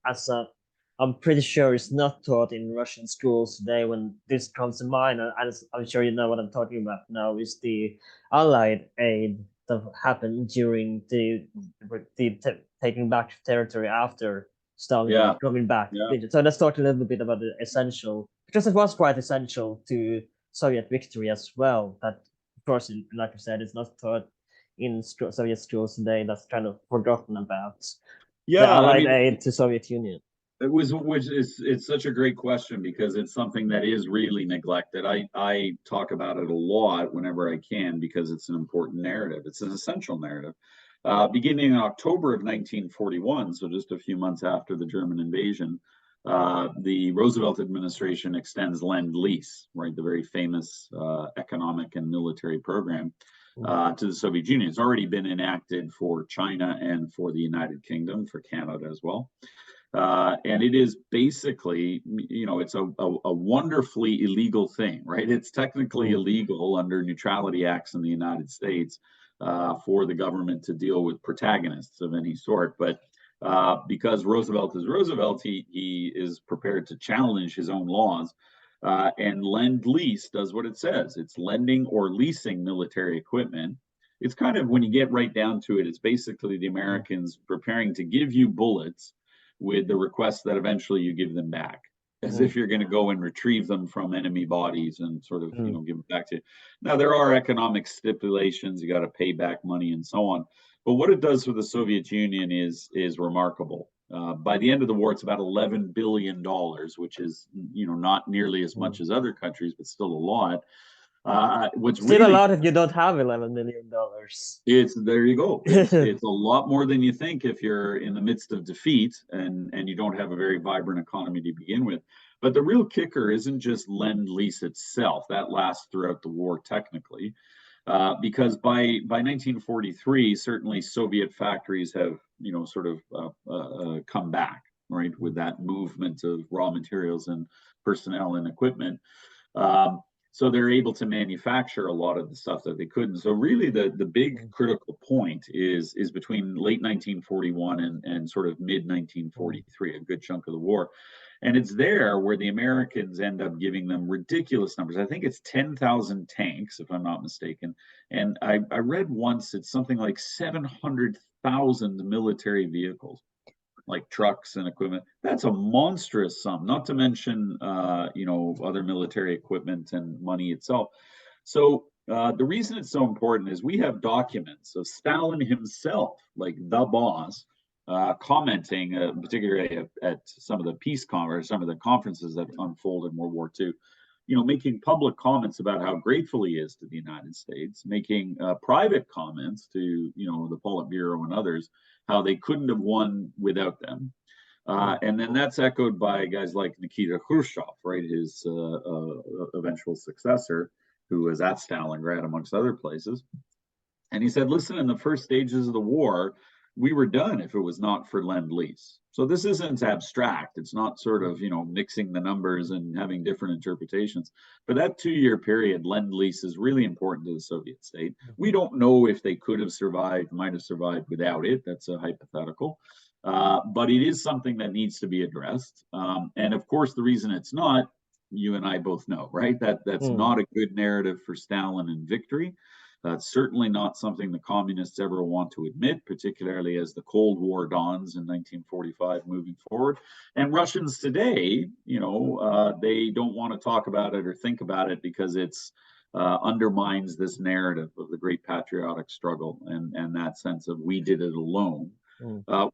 I'm pretty sure it's not taught in Russian schools today when this comes to mind, and I'm sure you know what I'm talking about now, is the Allied aid that happened during taking back territory after Stalin Yeah, coming back. yeah. So let's talk a little bit about the essential, because it was quite essential to Soviet victory as well. That, of course, like I said, it's not taught in Soviet schools today. That's kind of forgotten about the Yeah, I Allied mean, aid to Soviet Union. which is it's such a great question because it's something that is really neglected. I talk about it a lot whenever I can because it's an important narrative. It's an essential narrative. Beginning in October of 1941, so just a few months after the German invasion, the Roosevelt administration extends Lend-Lease, right, the very famous economic and military program, to the Soviet Union. It's already been enacted for China and for the United Kingdom, for Canada as well. And it is basically, it's a wonderfully illegal thing, right? It's technically illegal under neutrality acts in the United States for the government to deal with protagonists of any sort. But because Roosevelt is Roosevelt, he is prepared to challenge his own laws. And Lend-Lease does what it says. It's lending or leasing military equipment. It's kind of, when you get right down to it, it's basically the Americans preparing to give you bullets with the request that eventually you give them back, as if you're going to go and retrieve them from enemy bodies and sort of give them back to you. Now there are economic stipulations, you got to pay back money and so on, but what it does for the Soviet Union is remarkable. By the end of the war, it's about $11 billion, which is not nearly as much as other countries, but still a lot. What's Still a really lot if you don't have $11 million. It's there you go. It's a lot more than you think if you're in the midst of defeat and you don't have a very vibrant economy to begin with. But the real kicker isn't just Lend-Lease itself. That lasts throughout the war technically. Because by 1943, certainly Soviet factories have sort of come back, right, with that movement of raw materials and personnel and equipment. So they're able to manufacture a lot of the stuff that they couldn't. So really, the big critical point is between late 1941 and sort of mid 1943, a good chunk of the war. And it's there where the Americans end up giving them ridiculous numbers. I think it's 10,000 tanks, if I'm not mistaken. And I read once it's something like 700,000 military vehicles, like trucks and equipment. That's a monstrous sum, not to mention, other military equipment and money itself. So the reason it's so important is we have documents of Stalin himself, like the boss, commenting, particularly at some of the peace conferences, some of the conferences that unfolded in World War II, making public comments about how grateful he is to the United States, making private comments to, the Politburo and others, how they couldn't have won without them. And then that's echoed by guys like Nikita Khrushchev, right, his eventual successor, who was at Stalingrad, amongst other places. And he said, listen, in the first stages of the war, we were done if it was not for Lend-Lease. So this isn't abstract. It's not sort of, mixing the numbers and having different interpretations. For that 2-year period, Lend-Lease is really important to the Soviet state. We don't know if they could have survived, might have survived without it. That's a hypothetical. But it is something that needs to be addressed. And of course, the reason it's not, you and I both know, right? That's not a good narrative for Stalin and victory. That's certainly not something the communists ever want to admit, particularly as the Cold War dawns in 1945 moving forward. And Russians today, they don't want to talk about it or think about it because it's undermines this narrative of the great patriotic struggle and that sense of we did it alone.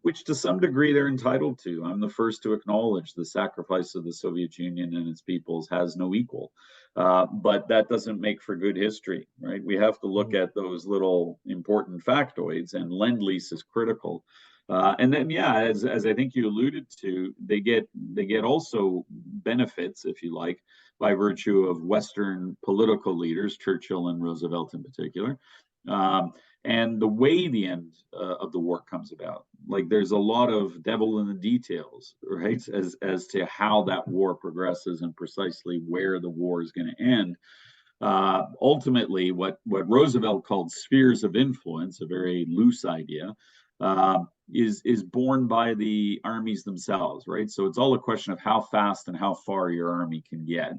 Which to some degree they're entitled to. I'm the first to acknowledge the sacrifice of the Soviet Union and its peoples has no equal. But that doesn't make for good history, right? We have to look at those little important factoids, and Lend-Lease is critical. And then, as I think you alluded to, they get also benefits, if you like, by virtue of Western political leaders, Churchill and Roosevelt in particular. And the way the end of the war comes about, like there's a lot of devil in the details, right? As to how that war progresses and precisely where the war is going to end. Ultimately, what Roosevelt called spheres of influence, a very loose idea, is borne by the armies themselves, right? So it's all a question of how fast and how far your army can get.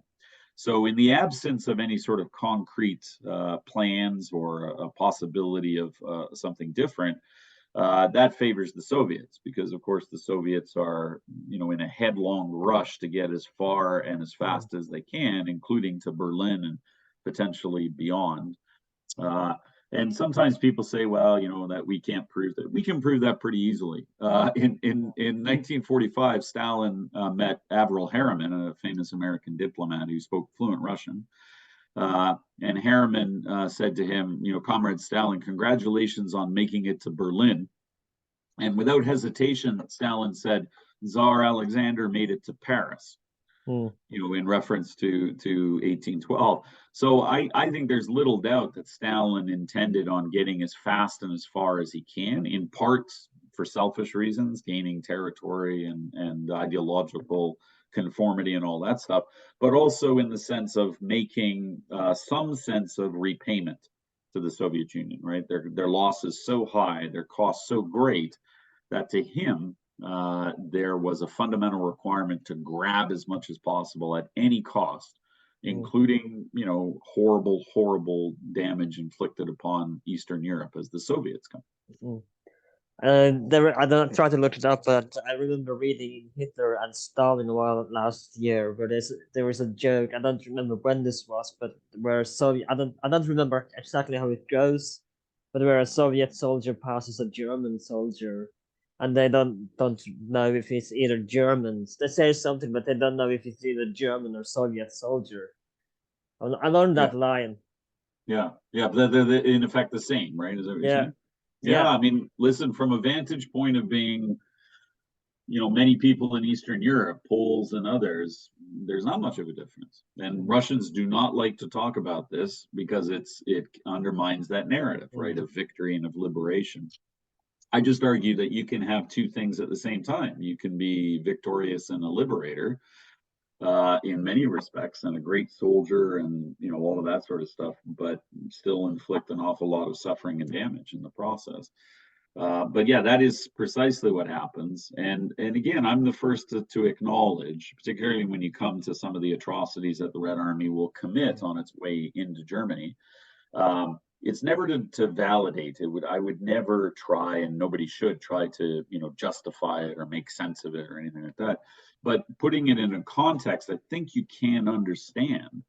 So in the absence of any sort of concrete plans or a possibility of something different, that favors the Soviets because, of course, the Soviets are, in a headlong rush to get as far and as fast as they can, including to Berlin and potentially beyond. And sometimes people say, well, that we can't prove that. We can prove that pretty easily. In 1945, Stalin met Averell Harriman, a famous American diplomat who spoke fluent Russian. And Harriman said to him, Comrade Stalin, congratulations on making it to Berlin. And without hesitation, Stalin said, Tsar Alexander made it to Paris. In reference to 1812. So I think there's little doubt that Stalin intended on getting as fast and as far as he can, in part for selfish reasons, gaining territory and ideological conformity and all that stuff, but also in the sense of making some sense of repayment to the Soviet Union, right? Their loss is so high, their costs so great that to him, there was a fundamental requirement to grab as much as possible at any cost, including, horrible damage inflicted upon Eastern Europe as the Soviets come. I don't try to look it up, but I remember reading Hitler and Stalin last year, where there was a joke. I don't remember when this was, but where I don't remember exactly how it goes, but where a Soviet soldier passes a German soldier, and they don't know if it's either Germans. They say something, but they don't know if it's either German or Soviet soldier. I learned that line. Yeah, but they're in effect the same, right? Is that what you're saying? Yeah, I mean, listen, from a vantage point of being, many people in Eastern Europe, Poles and others, there's not much of a difference. And Russians do not like to talk about this because it undermines that narrative, right, of victory and of liberation. I just argue that you can have two things at the same time. You can be victorious and a liberator in many respects, and a great soldier, and all of that sort of stuff, but still inflict an awful lot of suffering and damage in the process. But yeah, that is precisely what happens. And again, I'm the first to acknowledge, particularly when you come to some of the atrocities that the Red Army will commit on its way into Germany. It's never to validate it. I would never try, and nobody should try to, justify it or make sense of it or anything like that. But putting it in a context, I think you can understand,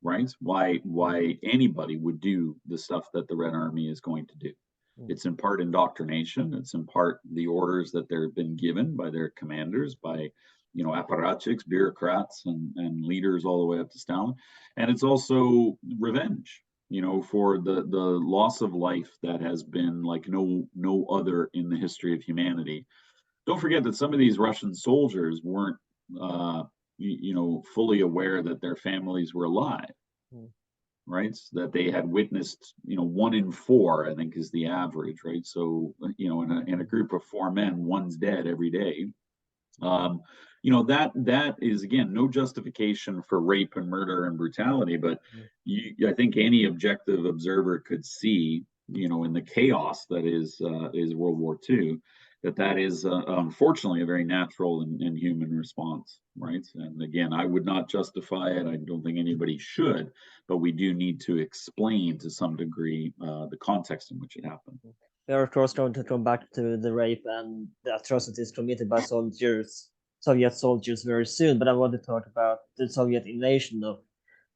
right? Why anybody would do the stuff that the Red Army is going to do. Mm. It's in part indoctrination. It's in part the orders that they've been given by their commanders, by apparatchiks, bureaucrats, and leaders all the way up to Stalin. And it's also revenge, for the loss of life that has been like no other in the history of humanity. Don't forget that some of these Russian soldiers weren't, fully aware that their families were alive, Mm. right? That they had witnessed, 1 in 4, I think, is the average, right? So, in a group of 4 men, one's dead every day. Um, that is again no justification for rape and murder and brutality, but Mm. I think any objective observer could see, in the chaos that is World War II, that is unfortunately a very natural and human response, right? And again, I would not justify it. I don't think anybody should, but we do need to explain to some degree the context in which it happened. We are of course going to come back to the rape and the atrocities committed by Soviet soldiers very soon, but I want to talk about the Soviet invasion of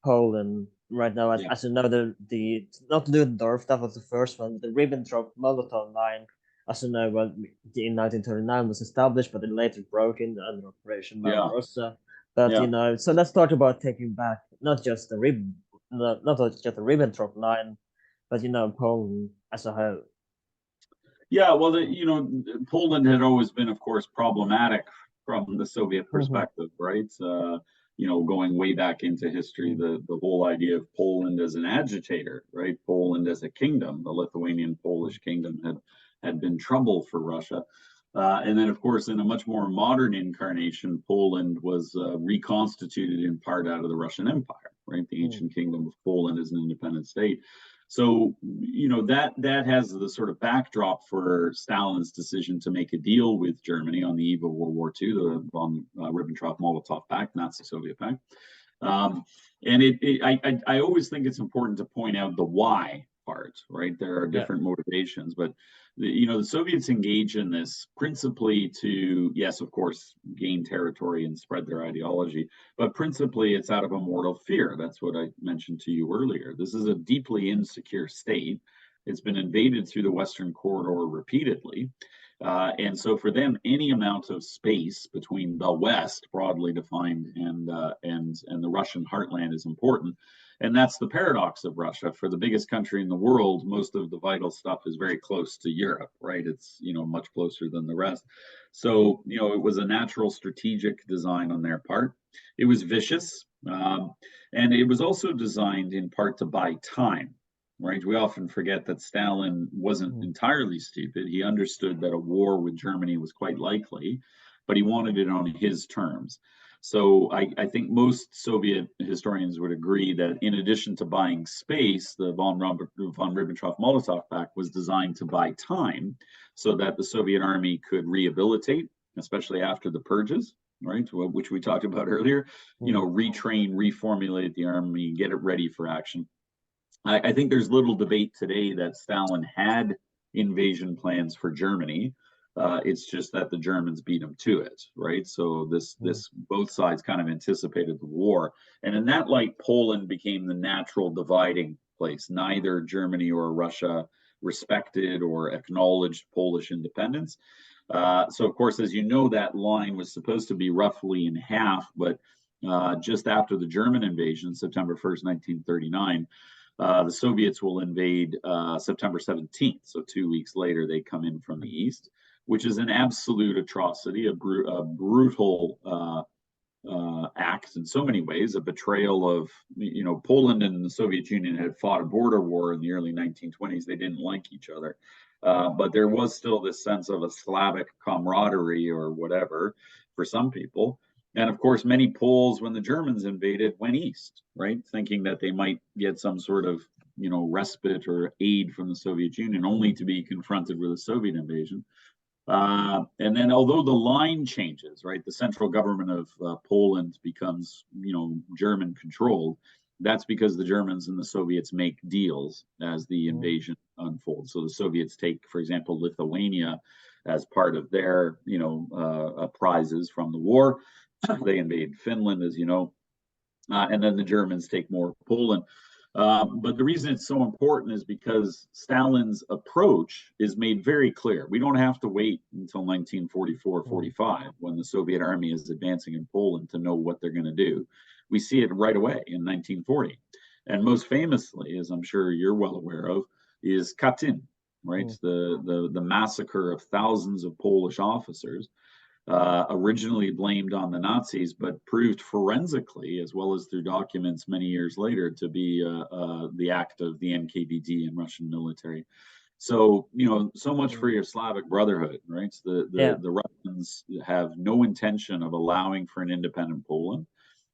Poland right now. As, Yeah. as you know, the not Ludendorff, that was the first one, the Ribbentrop-Molotov line, as you know, well, in 1939 was established, but then later broken under Operation Yeah. Barbarossa. But Yeah. so let's talk about taking back not just the Ribbentrop line, but Poland as a whole. Yeah, well, Poland had always been, of course, problematic from the Soviet Mhm. perspective, right? Going way back into history, Mm. the whole idea of Poland as an agitator, right? Poland as a kingdom, the Lithuanian Mm. Polish kingdom had been trouble for Russia. And then, of course, in a much more modern incarnation, Poland was reconstituted in part out of the Russian Empire, right? The Mm. ancient kingdom of Poland as an independent state. So, that has the sort of backdrop for Stalin's decision to make a deal with Germany on the eve of World War II, the von Ribbentrop-Molotov Pact, Nazi-Soviet Pact. Um, and I always think it's important to point out the why part, right? There are Yeah. different motivations, but the Soviets engage in this principally to, yes, of course, gain territory and spread their ideology, but principally it's out of a mortal fear. That's what I mentioned to you earlier. This is a deeply insecure state. It's been invaded through the Western corridor repeatedly. And so for them, any amount of space between the West, broadly defined, and the Russian heartland is important. And that's the paradox of Russia. For the biggest country in the world, most of the vital stuff is very close to Europe, right? It's much closer than the rest. So it was a natural strategic design on their part. It was vicious, and it was also designed in part to buy time, right? We often forget that Stalin wasn't Mm. entirely stupid. He understood that a war with Germany was quite likely, but he wanted it on his terms. So I think most Soviet historians would agree that in addition to buying space, the von Ribbentrop-Molotov Pact was designed to buy time so that the Soviet army could rehabilitate, especially after the purges, right, which we talked about earlier, Mm. retrain, reformulate the army, get it ready for action. I think there's little debate today that Stalin had invasion plans for Germany. It's just that the Germans beat him to it, right? So Mm. this both sides kind of anticipated the war, and in that light, Poland became the natural dividing place. Neither Germany or Russia respected or acknowledged Polish independence. So, of course, as you know, that line was supposed to be roughly in half, but just after the German invasion, September 1st, 1939. The Soviets will invade September 17th. So 2 weeks later, they come in from the east, which is an absolute atrocity, a brutal act in so many ways, a betrayal of, Poland and the Soviet Union had fought a border war in the early 1920s. They didn't like each other. But there was still this sense of a Slavic camaraderie or whatever for some people. And of course, many Poles, when the Germans invaded, went east, right? Thinking that they might get some sort of, respite or aid from the Soviet Union, only to be confronted with a Soviet invasion. And then, although the line changes, right, the central government of Poland becomes, German controlled. That's because the Germans and the Soviets make deals as the Mm. invasion unfolds. So the Soviets take, for example, Lithuania as part of their, prizes from the war. They invade Finland, as you know, and then the Germans take more of Poland. But the reason it's so important is because Stalin's approach is made very clear. We don't have to wait until 1944-45 when the Soviet army is advancing in Poland to know what they're going to do. We see it right away in 1940. And most famously, as I'm sure you're well aware of, is Katyn, right? The massacre of thousands of Polish officers, originally blamed on the Nazis, but proved forensically, as well as through documents many years later, to be the act of the NKVD and Russian military. So, so much for your Slavic brotherhood, right? The Russians have no intention of allowing for an independent Poland.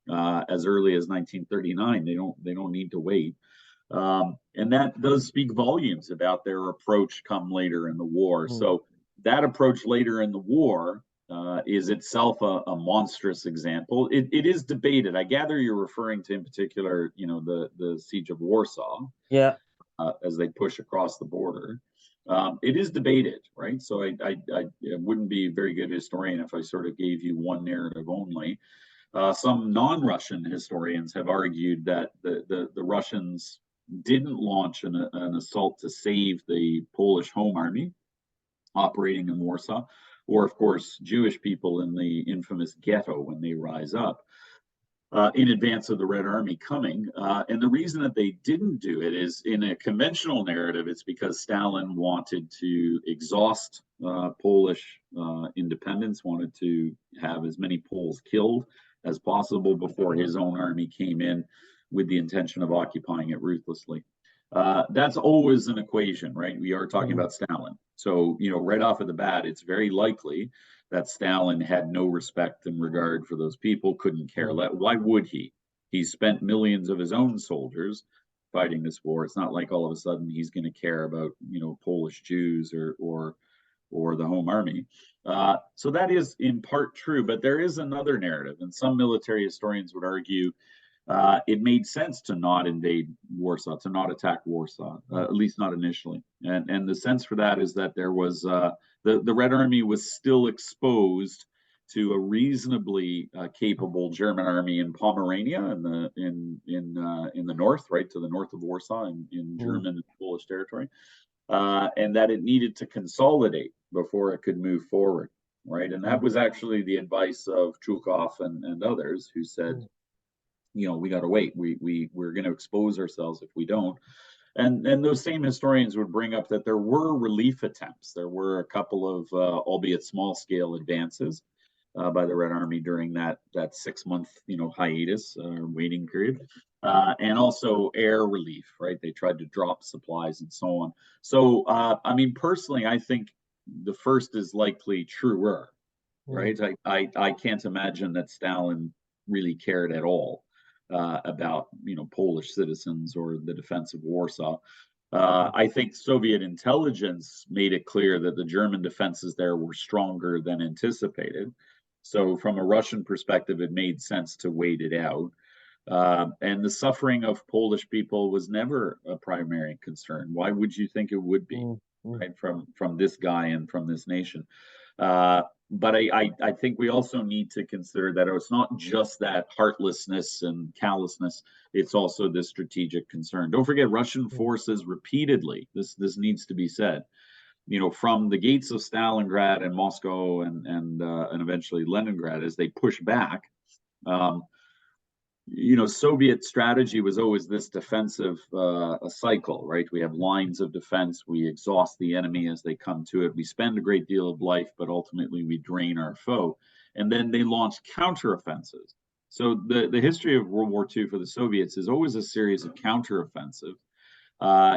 As early as 1939, they don't need to wait. And that does speak volumes about their approach come later in the war. So that approach later in the war is itself a monstrous example. It is debated. I gather you're referring to, in particular, the siege of Warsaw. Yeah. As they push across the border. It is debated, right? So I wouldn't be a very good historian if I sort of gave you one narrative only. Some non-Russian historians have argued that the Russians didn't launch an assault to save the Polish home army operating in Warsaw, or of course Jewish people in the infamous ghetto when they rise up, in advance of the Red Army coming. And the reason that they didn't do it is, in a conventional narrative, it's because Stalin wanted to exhaust Polish independence, wanted to have as many Poles killed as possible before his own army came in with the intention of occupying it ruthlessly. That's always an equation, right? We are talking about Stalin. So, right off of the bat, it's very likely that Stalin had no respect and regard for those people, couldn't care. Why would he? He spent millions of his own soldiers fighting this war. It's not like all of a sudden he's going to care about, Polish Jews or the home army. So that is in part true, but there is another narrative, and some military historians would argue it made sense to not invade Warsaw, to not attack Warsaw, at least not initially. And the sense for that is that there was the Red Army was still exposed to a reasonably capable German army in Pomerania in the north, right to the north of Warsaw, in German and Polish territory, and that it needed to consolidate before it could move forward, right? And that was actually the advice of Chukov and others, who said, we got to wait. We're going to expose ourselves if we don't. And those same historians would bring up that there were relief attempts. There were a couple of, albeit small scale, advances by the Red Army during that 6-month, hiatus or waiting period, and also air relief. Right, they tried to drop supplies and so on. So, personally, I think the first is likely truer. Right, I can't imagine that Stalin really cared at all about Polish citizens or the defense of Warsaw. I think Soviet intelligence made it clear that the German defenses there were stronger than anticipated. So from a Russian perspective, it made sense to wait it out. And the suffering of Polish people was never a primary concern. Why would you think it would be, right, from this guy and from this nation? But I think we also need to consider that it's not just that heartlessness and callousness, it's also this strategic concern. Don't forget, Russian forces repeatedly, this needs to be said, from the gates of Stalingrad and Moscow and eventually Leningrad, as they push back, Soviet strategy was always this defensive cycle, right? We have lines of defense. We exhaust the enemy as they come to it. We spend a great deal of life, but ultimately we drain our foe. And then they launched counteroffensives. So the history of World War II for the Soviets is always a series of counteroffensives,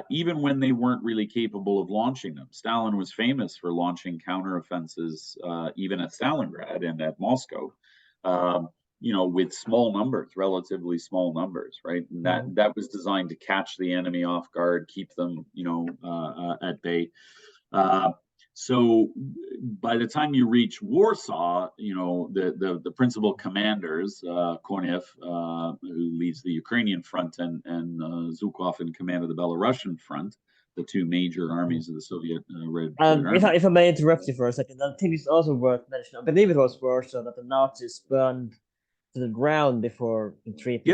even when they weren't really capable of launching them. Stalin was famous for launching counteroffensives, even at Stalingrad and at Moscow. With small numbers, relatively small numbers, right? And that was designed to catch the enemy off guard, keep them, at bay. So by the time you reach Warsaw, the principal commanders, Kornev, who leads the Ukrainian front, and Zhukov in command of the Belarusian front, the two major armies of the Soviet Red Army. If I may interrupt you for a second, I think it's also worth mentioning. I believe it was Warsaw that the Nazis burned to the ground before retreating.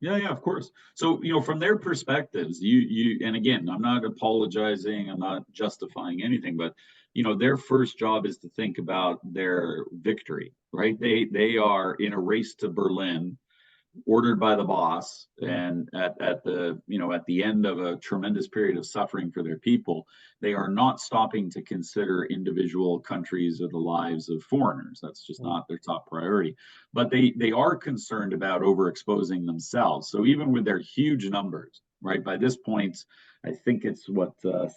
Yeah, of course. So, from their perspectives, and again, I'm not apologizing, I'm not justifying anything, but their first job is to think about their victory, right? They are in a race to Berlin, ordered by the boss, Mm, and at the end of a tremendous period of suffering for their people, they are not stopping to consider individual countries or the lives of foreigners. That's just mm, not their top priority. But they are concerned about overexposing themselves. So even with their huge numbers, right, by this point, I think it's what,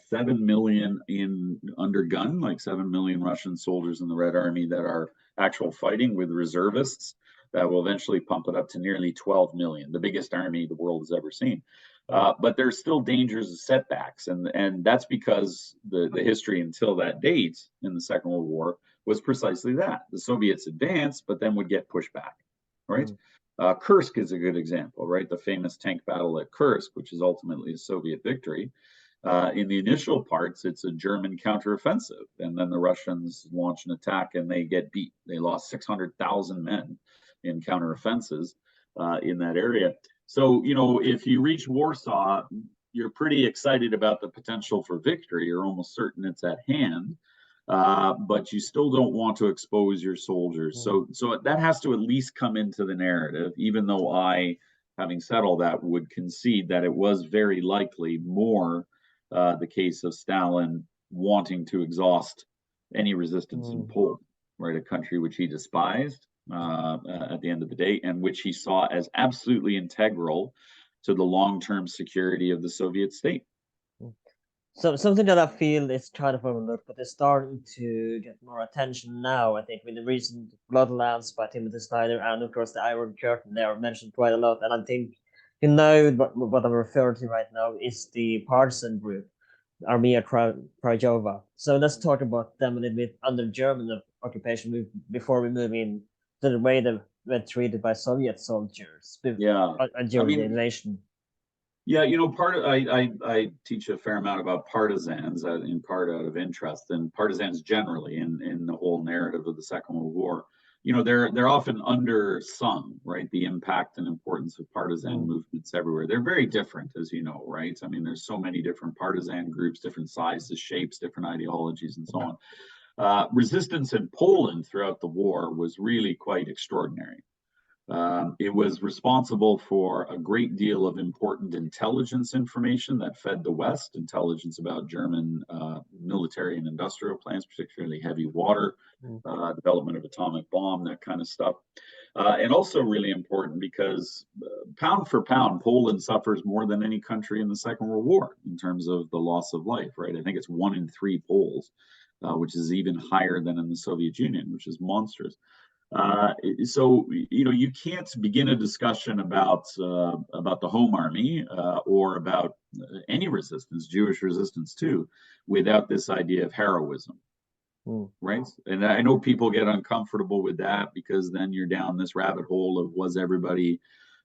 7 million in under gun, like 7 million Russian soldiers in the Red Army that are actual fighting, with reservists that will eventually pump it up to nearly 12 million, the biggest army the world has ever seen. mm, But there's still dangers of setbacks, and that's because the history until that date in the Second World War was precisely that. The Soviets advanced, but then would get pushed back, right? mm, Kursk is a good example, right? The famous tank battle at Kursk, which is ultimately a Soviet victory. In the initial parts, it's a German counteroffensive, and then the Russians launch an attack and they get beat. They lost 600,000 men in counteroffensives in that area. So, if you reach Warsaw, you're pretty excited about the potential for victory. You're almost certain it's at hand, but you still don't want to expose your soldiers. mm, So that has to at least come into the narrative, even though I, having said all that, would concede that it was very likely more the case of Stalin wanting to exhaust any resistance in mm. Poland, right? A country which he despised at the end of the day, and which he saw as absolutely integral to the long-term security of the Soviet state. Mm. So something that I feel is kind of overlooked, but is starting to get more attention now. I think with the recent Bloodlands by Timothy Snyder and of course the Iron Curtain, they are mentioned quite a lot. And I think what I'm referring to right now is the partisan group, Armia Krajova. So let's talk about them a little bit under German occupation before we move in to the way they were treated by Soviet soldiers Yeah, I during the mean, invasion. yeah, part of I teach a fair amount about partisans, in part out of interest, and partisans generally in the whole narrative of the Second World War. They're often undersung, right? The impact and importance of partisan Mm, movements everywhere. They're very different, as you know, right? I mean, there's so many different partisan groups, different sizes, shapes, different ideologies, and so mm, on. Resistance in Poland throughout the war was really quite extraordinary. It was responsible for a great deal of important intelligence information that fed the West, intelligence about German military and industrial plans, particularly heavy water, mm, development of atomic bomb, that kind of stuff. And also really important because pound for pound, Poland suffers more than any country in the Second World War in terms of the loss of life, right? I think it's 1 in 3 Poles, which is even higher than in the Soviet Union, which is monstrous. So you can't begin a discussion about the Home Army or about any resistance, Jewish resistance too, without this idea of heroism, mm, right? And I know people get uncomfortable with that because then you're down this rabbit hole of, was everybody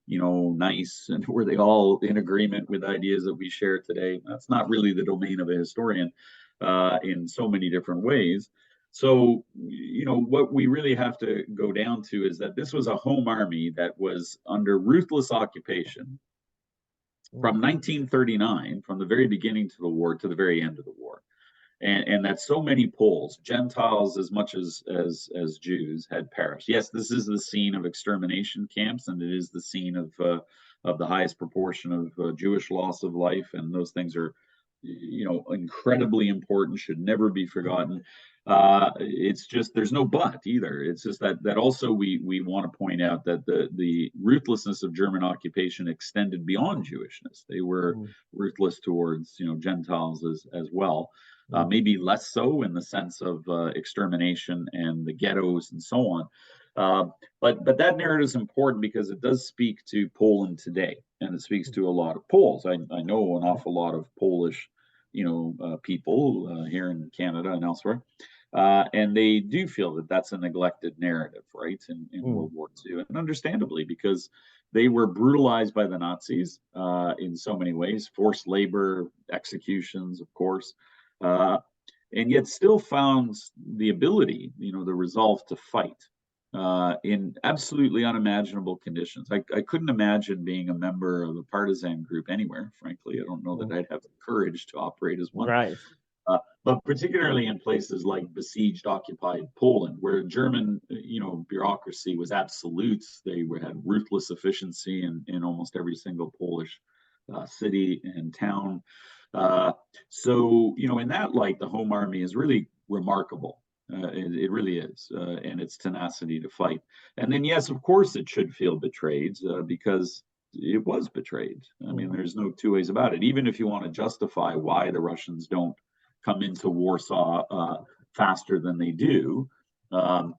nice, and were they all in agreement with ideas that we share today? That's not really the domain of a historian in so many different ways. So, what we really have to go down to is that this was a home army that was under ruthless occupation mm, from 1939, from the very beginning to the war to the very end of the war. And that so many Poles, Gentiles as much as Jews, had perished. Yes, this is the scene of extermination camps, and it is the scene of the highest proportion of Jewish loss of life, and those things are, incredibly important, should never be forgotten. It's just, there's no but either. It's just that also we want to point out that the ruthlessness of German occupation extended beyond Jewishness. They were mm, ruthless towards Gentiles as well. mm, Maybe less so in the sense of extermination and the ghettos and so on. Uh, but that narrative is important because it does speak to Poland today, and it speaks mm, to a lot of Poles. I know an awful lot of Polish, people here in Canada and elsewhere, and they do feel that that's a neglected narrative, right, in mm. World War II, and understandably because they were brutalized by the Nazis in so many ways, forced labor, executions, of course, uh, and yet still found the ability, the resolve to fight. in absolutely unimaginable conditions. I couldn't imagine being a member of a partisan group anywhere, frankly. I don't know that Mm. I'd have the courage to operate as one. Right. But particularly in places like besieged, occupied Poland, where German, bureaucracy was absolute. They had ruthless efficiency in almost every single Polish city and town. So, in that light, the Home Army is really remarkable. It really is, and its tenacity to fight. And then, yes, of course, it should feel betrayed because it was betrayed. I mean, Mm. there's no two ways about it. Even if you want to justify why the Russians don't come into Warsaw faster than they do, um,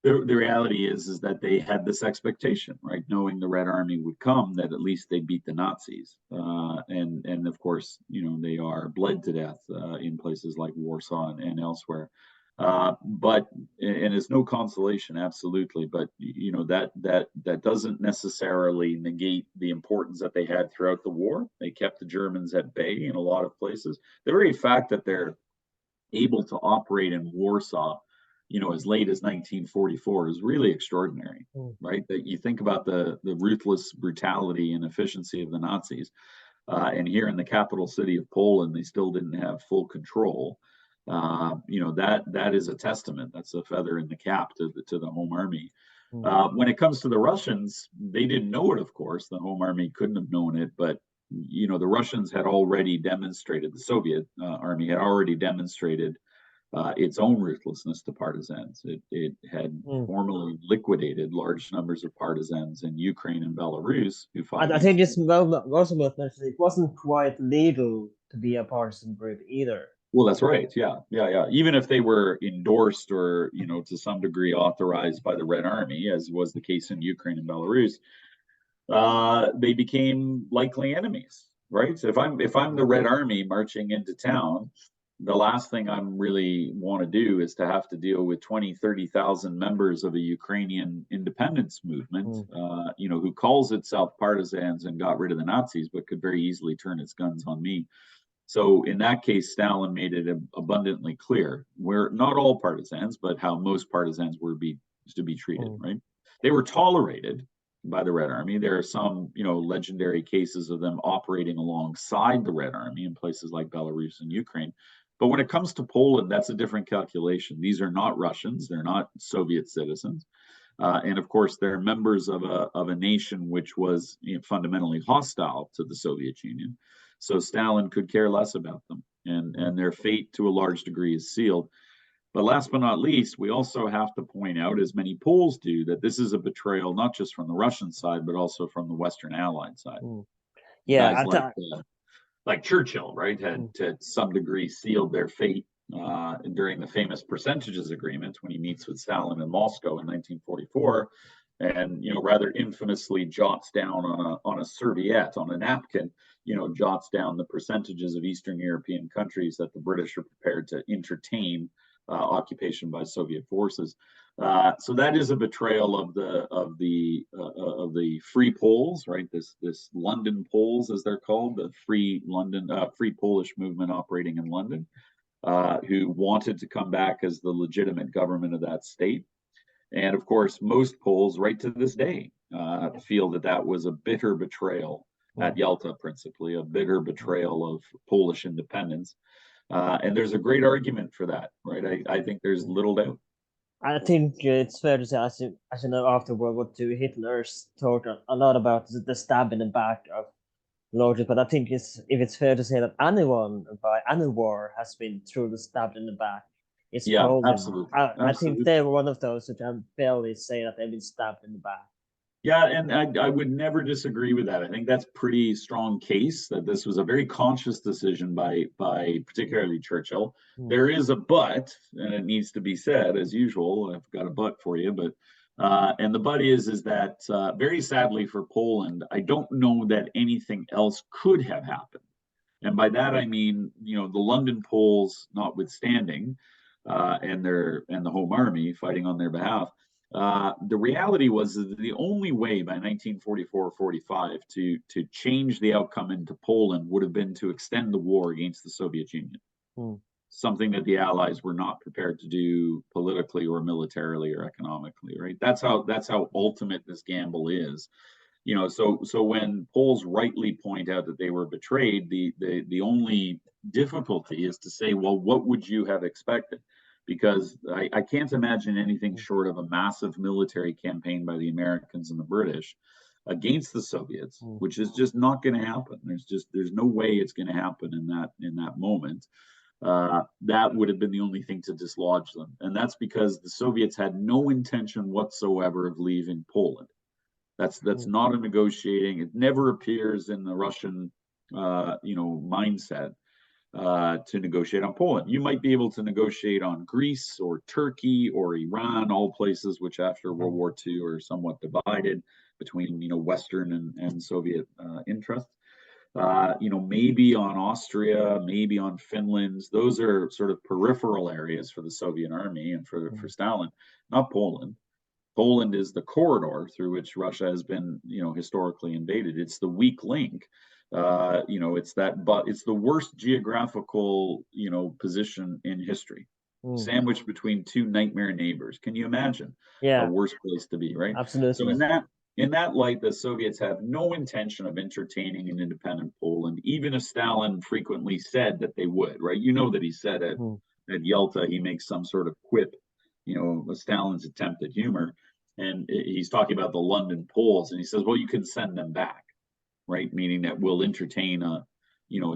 the reality is that they had this expectation, right? Knowing the Red Army would come, that at least they beat the Nazis, and of course, they are bled to death in places like Warsaw and elsewhere. But and it's no consolation, absolutely. But that doesn't necessarily negate the importance that they had throughout the war. They kept the Germans at bay in a lot of places. The very fact that they're able to operate in Warsaw, as late as 1944 is really extraordinary, Mm. right? That you think about the ruthless brutality and efficiency of the Nazis, and here in the capital city of Poland, they still didn't have full control. That is a testament. That's a feather in the cap to the Home Army. Mm. When it comes to the Russians, they didn't know it, of course. The Home Army couldn't have known it, but the Russians had already demonstrated, the Soviet army had already demonstrated its own ruthlessness to partisans. It had Mm. formally liquidated large numbers of partisans in Ukraine and Belarus who fought I think against. it's also worth mentioning it wasn't quite legal to be a partisan group either. Well, that's right. Yeah, yeah, yeah. Even if they were endorsed or, to some degree authorized by the Red Army, as was the case in Ukraine and Belarus, they became likely enemies, right? So if I'm the Red Army marching into town, the last thing I'm really want to do is to have to deal with 20, 30,000 members of a Ukrainian independence movement, Mm. who calls itself partisans and got rid of the Nazis, but could very easily turn its guns on me. So in that case, Stalin made it abundantly clear we're not all partisans, but how most partisans were to be treated, Mm. right? They were tolerated by the Red Army. There are some, legendary cases of them operating alongside the Red Army in places like Belarus and Ukraine. But when it comes to Poland, that's a different calculation. These are not Russians. They're not Soviet citizens. And of course, they're members of a nation which was fundamentally hostile to the Soviet Union. So Stalin could care less about them, Mm. and their fate to a large degree is sealed. But last but not least, we also have to point out, as many Poles do, that this is a betrayal not just from the Russian side, but also from the Western Allied side. Mm. Yeah, Guys like Churchill, right, had mm. to some degree sealed their fate during the famous percentages agreement when he meets with Stalin in Moscow in 1944, and rather infamously jots down on a serviette on a napkin, jots down the percentages of Eastern European countries that the British are prepared to entertain occupation by Soviet forces. So that is a betrayal of the free Poles, right? This London Poles, as they're called, the Free Polish movement operating in London, who wanted to come back as the legitimate government of that state. And of course, most Poles, right to this day, feel that was a bitter betrayal at Mm. Yalta, principally a bitter betrayal of Polish independence. And there's a great argument for that, right? I think there's little doubt. I think it's fair to say, as you know, after World War II, Hitler's talked a lot about the stab in the back of logic, but I think if it's fair to say that anyone by any war has been truly stabbed in the back, it's Yeah, Poland. absolutely, I think absolutely. they're one of those who can barely say that they've been stabbed in the back. Yeah, and I would never disagree with that. I think that's pretty strong case that this was a very conscious decision by particularly Churchill. Mm. There is a but, and it needs to be said as usual. I've got a but for you, but and the but is that very sadly for Poland, I don't know that anything else could have happened. And by that I mean, the London Poles notwithstanding, and the Home Army fighting on their behalf. The reality was that the only way by 1944-45 to change the outcome into Poland would have been to extend the war against the Soviet Union. Mm. something that the Allies were not prepared to do politically or militarily or economically, right? That's how ultimate this gamble is. So when Poles rightly point out that they were betrayed, the only difficulty is to say, well, what would you have expected? Because I can't imagine anything short of a massive military campaign by the Americans and the British against the Soviets, which is just not going to happen. There's no way it's going to happen in that moment. That would have been the only thing to dislodge them, and that's because the Soviets had no intention whatsoever of leaving Poland. That's not a negotiating. It never appears in the Russian, mindset to negotiate on Poland. You might be able to negotiate on Greece or Turkey or Iran, all places which after World War II are somewhat divided between Western and Soviet interests. Maybe on Austria, maybe on Finland. Those are sort of peripheral areas for the Soviet army and for Stalin, not Poland. Poland is the corridor through which Russia has been, historically invaded. It's the weak link. It's the worst geographical, position in history, sandwiched between two nightmare neighbors. Can you imagine a worse place to be, right? Absolutely. So in that light, the Soviets have no intention of entertaining an independent Poland, even if Stalin frequently said that they would, right? That he said at Yalta, he makes some sort of quip, Stalin's attempt at humor. And he's talking about the London Poles, and he says, well, you can send them back, right? Meaning that we'll entertain a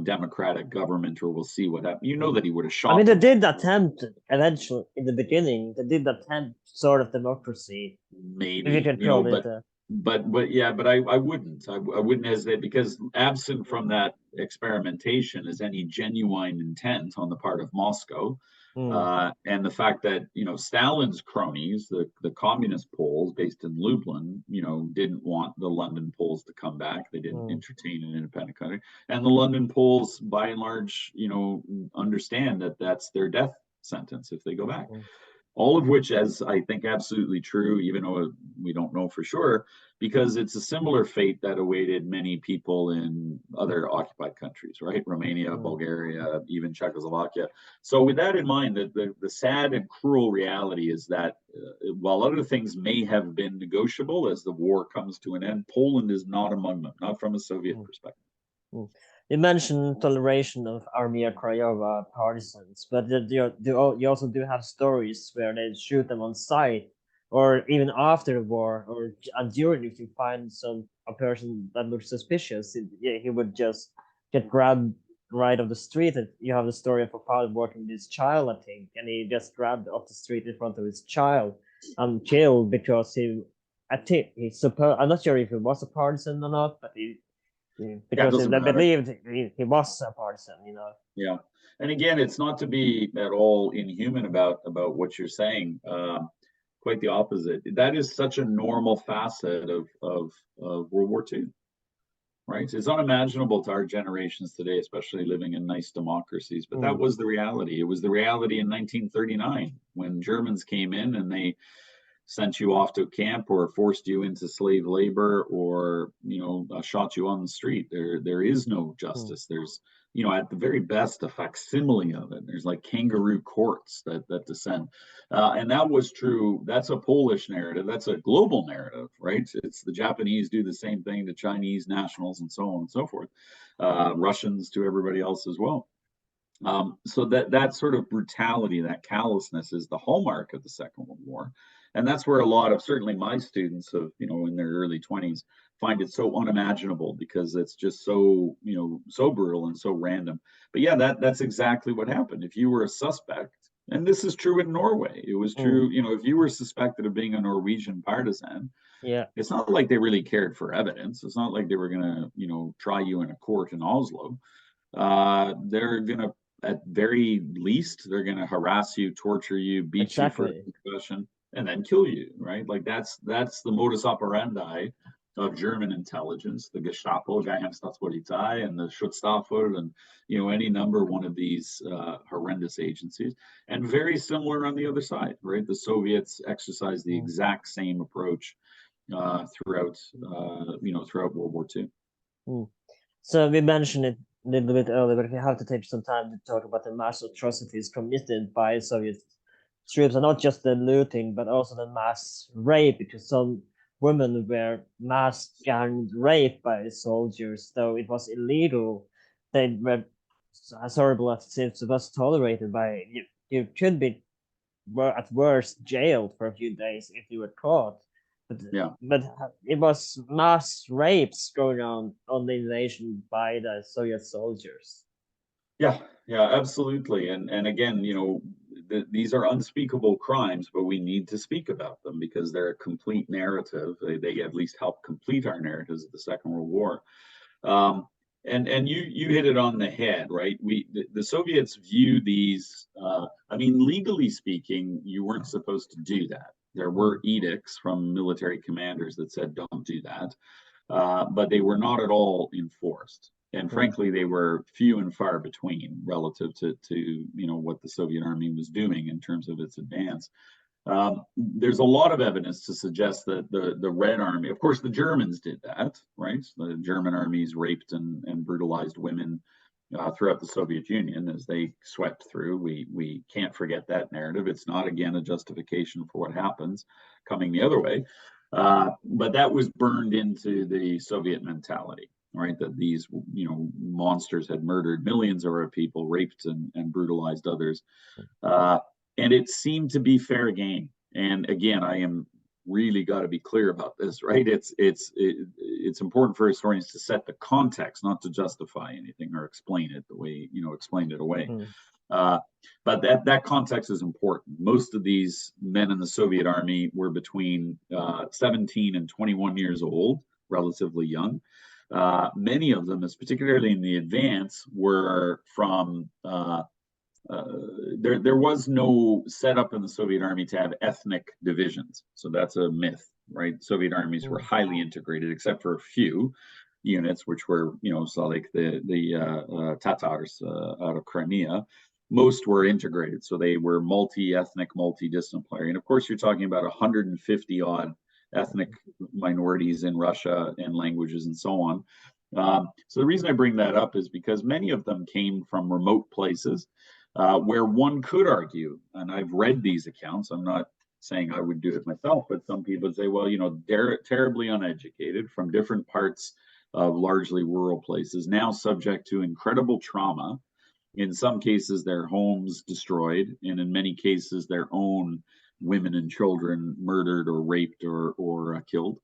democratic government, or we'll see what happens. That he would have shot. I mean, they did attempt eventually in the beginning. They did attempt sort of democracy. Maybe, if you can call it. But I wouldn't hesitate, because absent from that experimentation is any genuine intent on the part of Moscow. And the fact that Stalin's cronies, the communist Poles based in Lublin, didn't want the London Poles to come back. They didn't entertain an independent country, and the London Poles, by and large, understand that that's their death sentence if they go back. All of which, as I think, absolutely true, even though we don't know for sure, because it's a similar fate that awaited many people in other occupied countries, right? Romania, Bulgaria, even Czechoslovakia. So with that in mind, the sad and cruel reality is that while other things may have been negotiable as the war comes to an end, Poland is not among them, not from a Soviet perspective. You mentioned toleration of Armia Krajowa partisans, but you also do have stories where they shoot them on sight, or even after the war, and during. If you find a person that looks suspicious, he would just get grabbed right off the street. And you have the story of a father working with his child, I think, and he just grabbed off the street in front of his child and killed because I'm not sure if he was a partisan or not, but because they believed he was a partisan, Yeah, and again, it's not to be at all inhuman about what you're saying. Quite the opposite. That is such a normal facet of World War II, right? It's unimaginable to our generations today, especially living in nice democracies. But that was the reality. It was the reality in 1939 when Germans came in and they sent you off to a camp or forced you into slave labor or shot you on the street. There is no justice. There's at the very best a facsimile of it. There's like kangaroo courts that descend, and that was true. That's a Polish narrative. That's a global narrative, right? It's the Japanese do the same thing to Chinese nationals and so on and so forth. Russians to everybody else as well. So that sort of brutality, that callousness, is the hallmark of the Second World War. And that's where a lot of, certainly my students of, in their early 20s find it so unimaginable, because it's just so, so brutal and so random. But yeah, that's exactly what happened. If you were a suspect, and this is true in Norway, it was true, if you were suspected of being a Norwegian partisan, it's not like they really cared for evidence. It's not like they were going to, try you in a court in Oslo. They're going to, at very least, they're going to harass you, torture you, beat you for confession, and then kill you, right? Like that's the modus operandi of German intelligence, the Gestapo, Geheimstaatspolizei, and the Schutzstaffel, and any number one of these horrendous agencies. And very similar on the other side, right? The Soviets exercised the exact same approach throughout World War II. So we mentioned it little bit earlier, but we have to take some time to talk about the mass atrocities committed by Soviet troops, and not just the looting, but also the mass rape, because some women were mass gang raped by soldiers, though it was illegal. They were as horrible as it was tolerated by you. You could be at worst jailed for a few days if you were caught. But Yeah. but it was mass rapes going on the invasion by the Soviet soldiers. Yeah, yeah, absolutely. And again, these are unspeakable crimes, but we need to speak about them because they're a complete narrative. They at least help complete our narratives of the Second World War. Um, and you hit it on the head, right? The Soviets view these. I mean, legally speaking, you weren't supposed to do that. There were edicts from military commanders that said don't do that, but they were not at all enforced. And frankly, they were few and far between relative to what the Soviet Army was doing in terms of its advance. There's a lot of evidence to suggest that the Red Army, of course, the Germans did that, right? The German armies raped and brutalized women throughout the Soviet Union as they swept through. We can't forget that narrative. It's not, again, a justification for what happens coming the other way. But that was burned into the Soviet mentality, right? That these, monsters had murdered millions of our people, raped and brutalized others. And it seemed to be fair game. And again, I am really got to be clear about this, right? It's important for historians to set the context, not to justify anything or explain it the way explained it away. But that context is important. Most of these men in the Soviet army were between 17 and 21 years old, relatively young. Many of them, as particularly in the advance, were from there was no setup in the Soviet army to have ethnic divisions. So that's a myth, right? Soviet armies were highly integrated, except for a few units, which were, so like the Tatars out of Crimea. Most were integrated, so they were multi-ethnic, multidisciplinary. And of course, you're talking about 150 odd ethnic minorities in Russia and languages and so on. So the reason I bring that up is because many of them came from remote places where one could argue, and I've read these accounts, I'm not saying I would do it myself, but some people say, well, they're terribly uneducated from different parts of largely rural places, now subject to incredible trauma. In some cases, their homes destroyed, and in many cases, their own women and children murdered or raped or killed.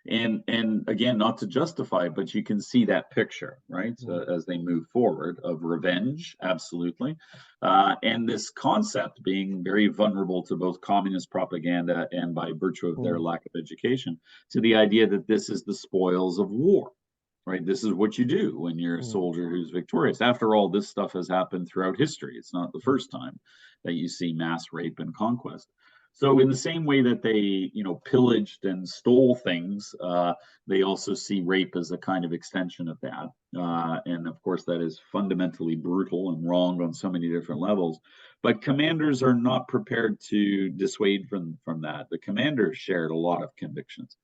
And again, not to justify, but you can see that picture, right? As they move forward of revenge, absolutely. And this concept being very vulnerable to both communist propaganda and by virtue of their lack of education, to the idea that this is the spoils of war, right? This is what you do when you're a soldier who's victorious. After all, this stuff has happened throughout history. It's not the first time that you see mass rape and conquest. So in the same way that they, pillaged and stole things, they also see rape as a kind of extension of that. And of course, that is fundamentally brutal and wrong on so many different levels. But commanders are not prepared to dissuade from that. The commanders shared a lot of convictions.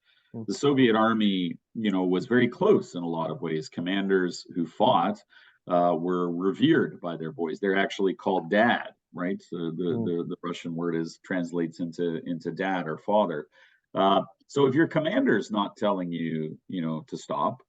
The Soviet army, was very close in a lot of ways. Commanders who fought were revered by their boys. They're actually called dad, right? So the Russian word translates into dad or father. So if your commander's not telling you, to stop,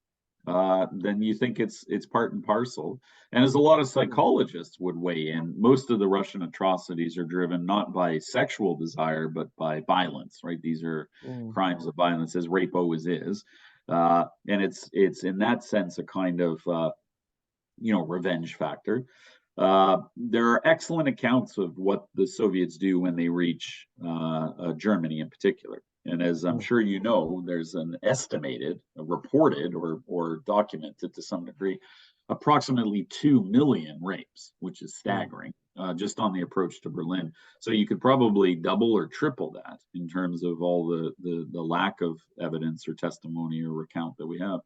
then you think it's part and parcel. And as a lot of psychologists would weigh in, most of the Russian atrocities are driven not by sexual desire, but by violence, right? These are crimes of violence, as rape always is. And it's in that sense a kind of revenge factor. There are excellent accounts of what the Soviets do when they reach Germany in particular. And as I'm sure you know, there's an estimated, reported, or documented to some degree, approximately 2 million rapes, which is staggering, just on the approach to Berlin. So you could probably double or triple that in terms of all the lack of evidence or testimony or recount that we have.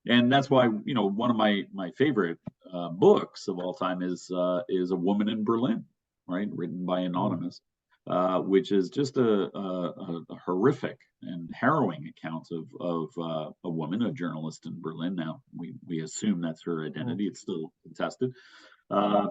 And that's why, one of my favorite books of all time is A Woman in Berlin, right, written by Anonymous. which is just a horrific and harrowing account of a woman, a journalist in Berlin. Now we assume that's her Mm, identity; it's still contested. Uh,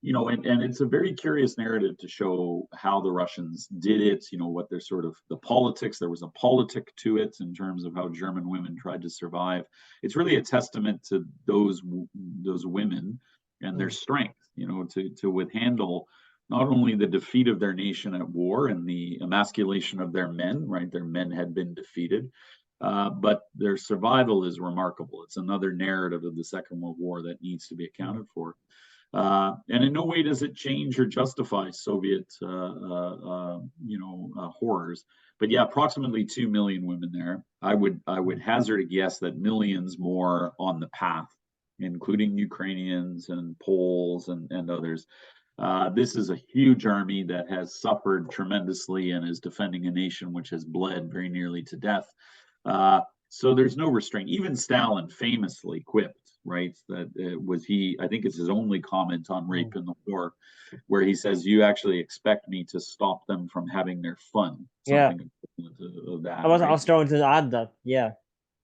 and it's a very curious narrative to show how the Russians did it, what their sort of the politics, there was a politic to it in terms of how German women tried to survive. It's really a testament to those women and their mm, strength, to withhandle not only the defeat of their nation at war and the emasculation of their men, right? Their men had been defeated, but their survival is remarkable. It's another narrative of the Second World War that needs to be mm, accounted for. And in no way does it change or justify Soviet, horrors. But yeah, approximately 2 million women there. I would hazard a guess that millions more on the path, including Ukrainians and Poles and others. This is a huge army that has suffered tremendously and is defending a nation which has bled very nearly to death. So there's no restraint. Even Stalin famously quipped, right? That was he, I think it's his only comment on mm. rape in the war, where he says, "You actually expect me to stop them from having their fun," Yeah, something of I that, was I right? was trying to add that. Yeah.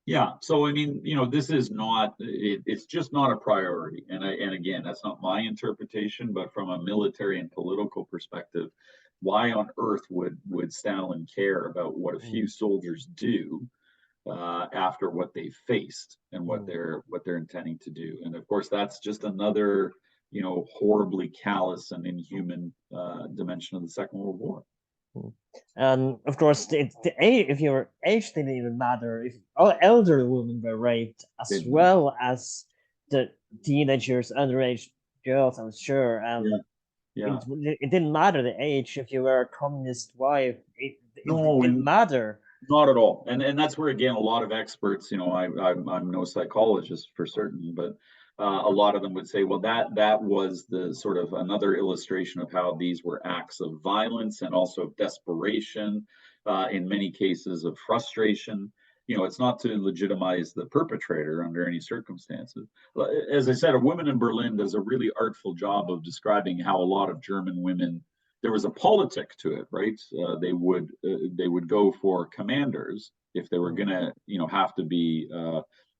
Yeah. So I mean, this is not. It's just not a priority. And again, that's not my interpretation, but from a military and political perspective, why on earth would Stalin care about what a Mm, few soldiers do after what they faced and what mm, they're intending to do? And of course, that's just another horribly callous and inhuman dimension of the Second World War. mm. And of course, the age, if your age didn't even matter, if all elderly women were raped, as Did not. well as the teenagers, underage girls, I'm sure, and Yeah. Yeah. it didn't matter the age. If you were a communist wife, it No, didn't and matter. not at all. And that's where again a lot of experts, I'm no psychologist for certain, but a lot of them would say, well, that was the sort of another illustration of how these were acts of violence and also of desperation, in many cases of frustration. It's not to legitimize the perpetrator under any circumstances. As I said, a woman in Berlin does a really artful job of describing how a lot of German women, there was a politic to it, right? They would go for commanders if they were Mm, gonna, have to be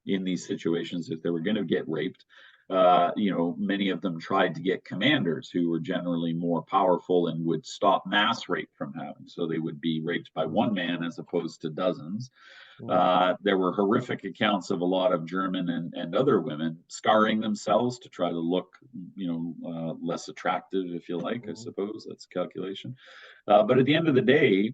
in these situations, if they were gonna get raped. Many of them tried to get commanders who were generally more powerful and would stop mass rape from happening. So they would be raped by mm, one man as opposed to dozens. mm, There were horrific accounts of a lot of German and other women scarring themselves to try to look, less attractive, if you like. I mm, suppose that's calculation. But at the end of the day,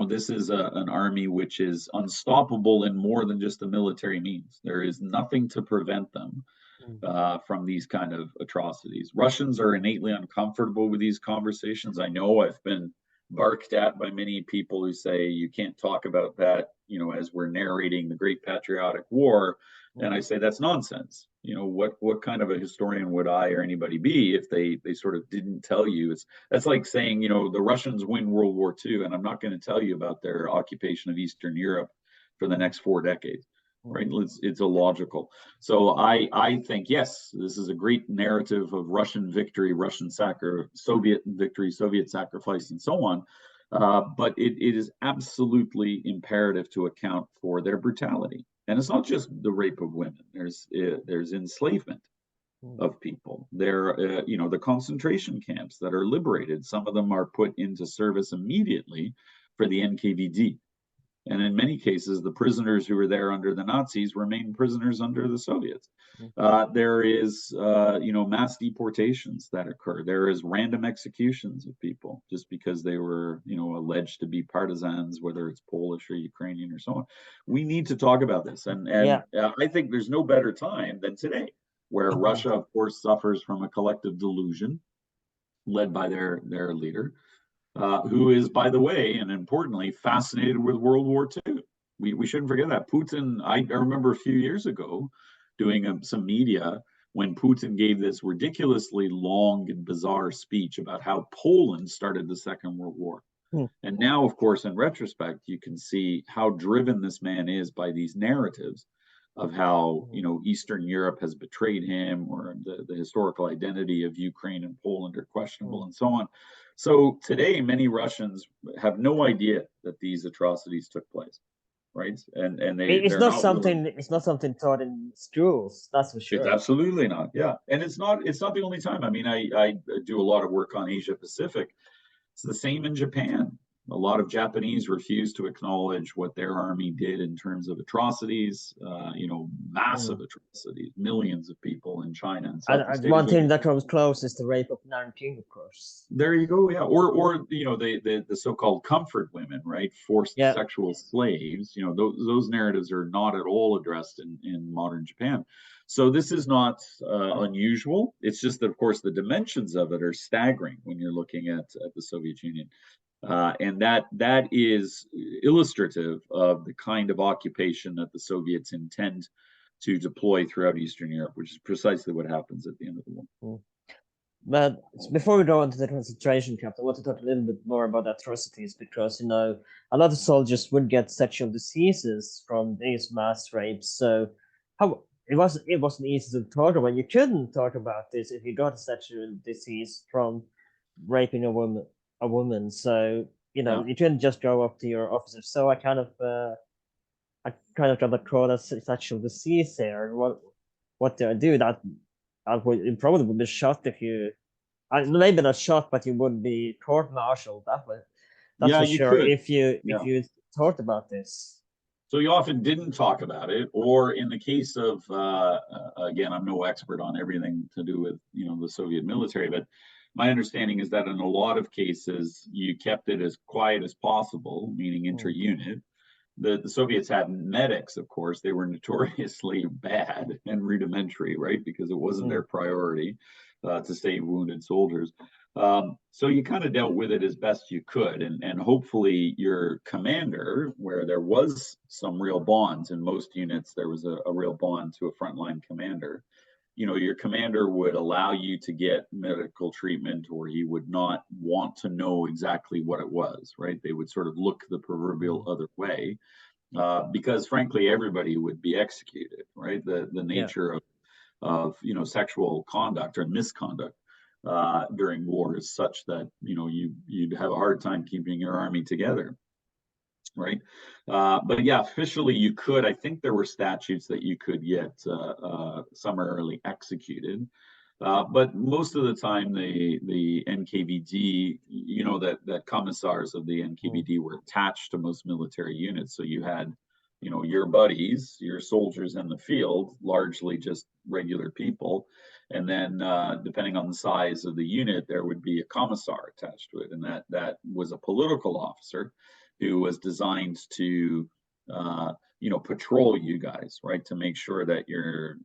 this is an army which is unstoppable in more than just the military means. There is nothing to prevent them mm, from these kind of atrocities. Russians are innately uncomfortable with these conversations. I know I've been barked at by many people who say you can't talk about that, as we're narrating the Great Patriotic War. And I mm, say that's nonsense. What kind of a historian would I or anybody be if they sort of didn't tell you? That's like saying, the Russians win World War II, and I'm not going to tell you about their occupation of Eastern Europe for the mm, next 4 decades, right? mm, It's illogical. So I think yes, this is a great narrative of Russian victory, Soviet victory, Soviet sacrifice, and so on. But it is absolutely imperative to account for their brutality, and it's not just the rape of women. There's enslavement mm, of people. There, the concentration camps that are liberated. Some of them are put into service immediately for the NKVD. And in many cases, the prisoners who were there under the Nazis remain prisoners under the Soviets. mm, There is, mass deportations that occur. There is random executions of people just because they were, alleged to be partisans, whether it's Polish or Ukrainian or so on. We need to talk about this, and yeah. I think there's no better time than today, where Mm, Russia, of course, suffers from a collective delusion led by their leader, who is, by the way, and importantly, fascinated with World War II. We shouldn't forget that. Putin, I remember a few years ago doing some media when Putin gave this ridiculously long and bizarre speech about how Poland started the Second World War. mm, And now, of course, in retrospect, you can see how driven this man is by these narratives. of how, Eastern Europe has betrayed him, or the historical identity of Ukraine and Poland are questionable, and so on. So today, many Russians have no idea that these atrocities took place, right? And It's they're not not willing. something. It's not something taught in schools. That's for It's sure. absolutely not. Yeah, and it's not the only time. I mean, I do a lot of work on Asia Pacific. It's the same in Japan. A lot of Japanese refuse to acknowledge what their army did in terms of atrocities, massive Mm. atrocities, millions of people in China and Southeast And one Asia. thing that comes close is the rape of Nanking, of course. There you go. Yeah. Or the so-called comfort women, right? Forced Yeah. sexual slaves. Those narratives are not at all addressed in modern Japan. So this is not unusual. It's just that, of course, the dimensions of it are staggering when you're looking at the Soviet Union. And that is illustrative of the kind of occupation that the Soviets intend to deploy throughout Eastern Europe, which is precisely what happens at the end of the war. Mm. But before we go on to the concentration camp, I want to talk a little bit more about atrocities because a lot of soldiers would get sexual diseases from these mass rapes. So how it wasn't easy to talk about. You couldn't talk about this if you got a sexual disease from raping a woman. So Yeah. you couldn't just go up to your officer. So I kind of got a call a sexual disease there. What do I do? You probably would be shot if you maybe not shot, but you would be court-martialed. That's Yeah, for you sure. could. If you Yeah. if you thought about this. So you often didn't talk about it, or in the case of, again, I'm no expert on everything to do with the Soviet military, but my understanding is that in a lot of cases you kept it as quiet as possible, meaning Mm, inter-unit. The Soviets had medics, of course. They were notoriously bad and rudimentary, right? Because it wasn't their mm, priority to save wounded soldiers. So you kind of dealt with it as best you could, and hopefully your commander, where there was some real bonds in most units, there was a real bond to a frontline commander. Your commander would allow you to get medical treatment, or he would not want to know exactly what it was, right? They would sort of look the proverbial mm. other way, because frankly, everybody would be executed, right? The Yeah. nature of sexual conduct or misconduct during war is such that you'd have a hard time keeping your army together, right? But yeah, officially you could. I think there were statutes that you could get summarily executed. But most of the time, the NKVD, that commissars of the Mm, NKVD were attached to most military units. So you had, your buddies, your soldiers in the field, largely just regular people, and then depending on the size of the unit, there would be a commissar attached to it, and that was a political officer who was designed to patrol you guys, right, to make sure that you're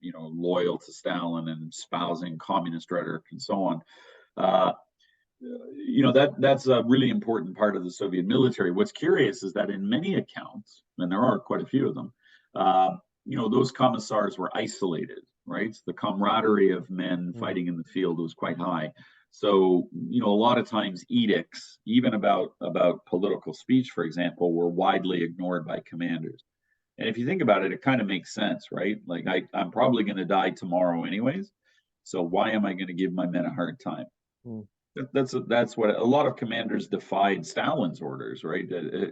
loyal to Stalin and espousing communist rhetoric and so on. uh, that's a really important part of the Soviet military. What's curious is that in many accounts, and there are quite a few of them, uh, those commissars were isolated, right? The camaraderie of men mm, fighting in the field was quite high. So, a lot of times edicts, even about political speech, for example, were widely ignored by commanders. And if you think about it, it kind of makes sense, right? Like I'm probably going to die tomorrow anyways. So why am I going to give my men a hard time? mm. That's what a lot of commanders defied Stalin's orders, right?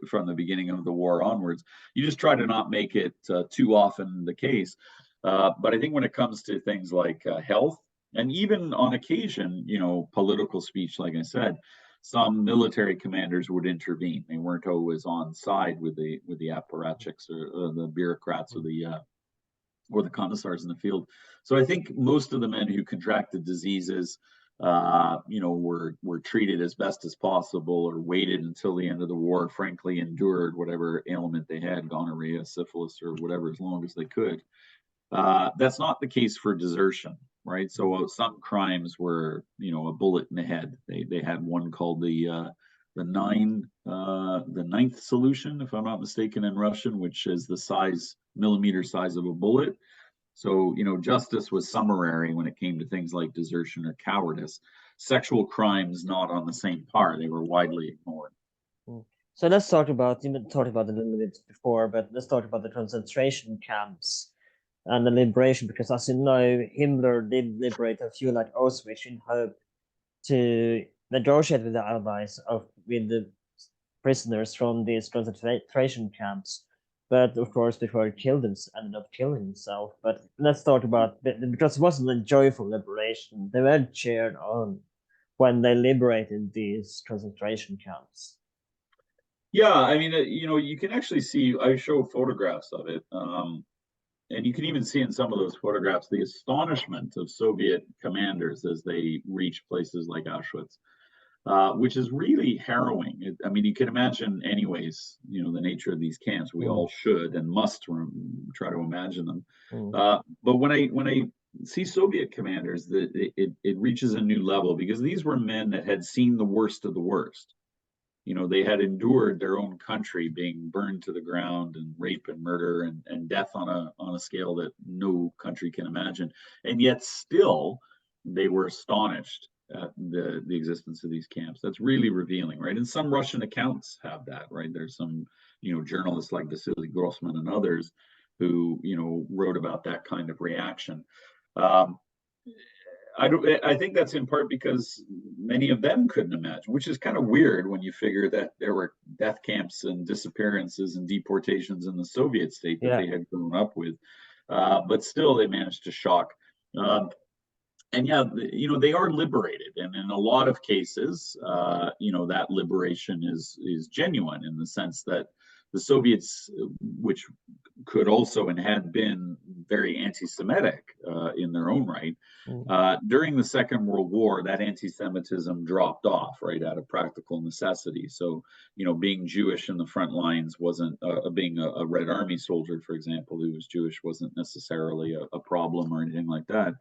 From the beginning of the war onwards, you just try to not make it too often the case. But I think when it comes to things like health, and even on occasion, political speech, like I said, some military commanders would intervene. They weren't always on side with the apparatchiks or the bureaucrats or the commissars in the field. So I think most of the men who contracted diseases, were treated as best as possible, or waited until the end of the war. Frankly, endured whatever ailment they had, gonorrhea, syphilis, or whatever, as long as they could. That's not the case for desertion, right? So some crimes were, a bullet in the head. They had one called the ninth solution, if I'm not mistaken, in Russian, which is the millimeter size of a bullet. So, justice was summary when it came to things like desertion or cowardice. Sexual crimes not on the same par, they were widely ignored. Mm. So let's talk about, you talked about it a little bit before, but let's talk about the concentration camps and the liberation, because as you know, Himmler did liberate a few like Auschwitz in hope to negotiate with the Allies with the prisoners from these concentration camps. But of course, before he ended up killing himself. But let's talk about, because it wasn't a joyful liberation. They were cheered on when they liberated these concentration camps. Yeah, I mean, you can actually see, I show photographs of it. And you can even see in some of those photographs the astonishment of Soviet commanders as they reach places like Auschwitz, which is really harrowing. I mean, you can imagine, anyways, the nature of these camps. We Mm, all should and must try to imagine them. mm, But when I see Soviet commanders, that it reaches a new level because these were men that had seen the worst of the worst. They had endured their own country being burned to the ground and rape and murder and death on a scale that no country can imagine. And yet still they were astonished at the existence of these camps. That's really revealing, right? And some Russian accounts have that, right? There's some, journalists like Vasily Grossman and others who, wrote about that kind of reaction. Um, I think that's in part because many of them couldn't imagine, which is kind of weird when you figure that there were death camps and disappearances and deportations in the Soviet state that yeah. they had grown up with. But still, they managed to shock. Um, and yeah, they are liberated, and in a lot of cases, that liberation is genuine in the sense that the Soviets, which could also and had been very anti-Semitic in their own right. Mm, During the Second World War, that anti-Semitism dropped off, right, out of practical necessity. So, being Jewish in the front lines wasn't, being a Red Army soldier, for example, who was Jewish wasn't necessarily a problem or anything like that.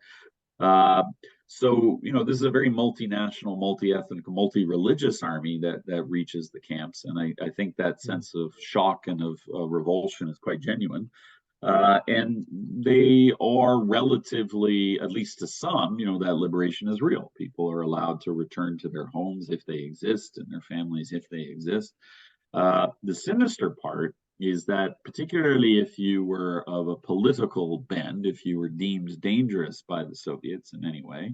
Uh, so, this is a very multinational, multi-ethnic, multi-religious army that reaches the camps, and I think that mm, sense of shock and of revulsion is quite genuine. And they are relatively, at least to some, that liberation is real. People are allowed to return to their homes if they exist, and their families if they exist. The sinister part is that, particularly if you were of a political bend, if you were deemed dangerous by the Soviets in any way,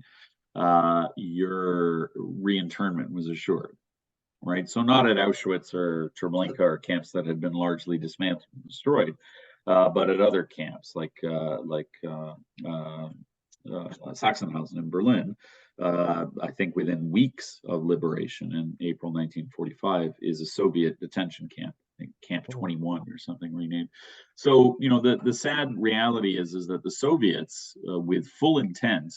your reinternment was assured. Right, so not at Auschwitz or Treblinka or camps that had been largely dismantled and destroyed, but at other camps like Sachsenhausen in Berlin. I think within weeks of liberation in April 1945 is a Soviet detention camp, I think Camp mm, 21 or something renamed. So the sad reality is that the Soviets, with full intent,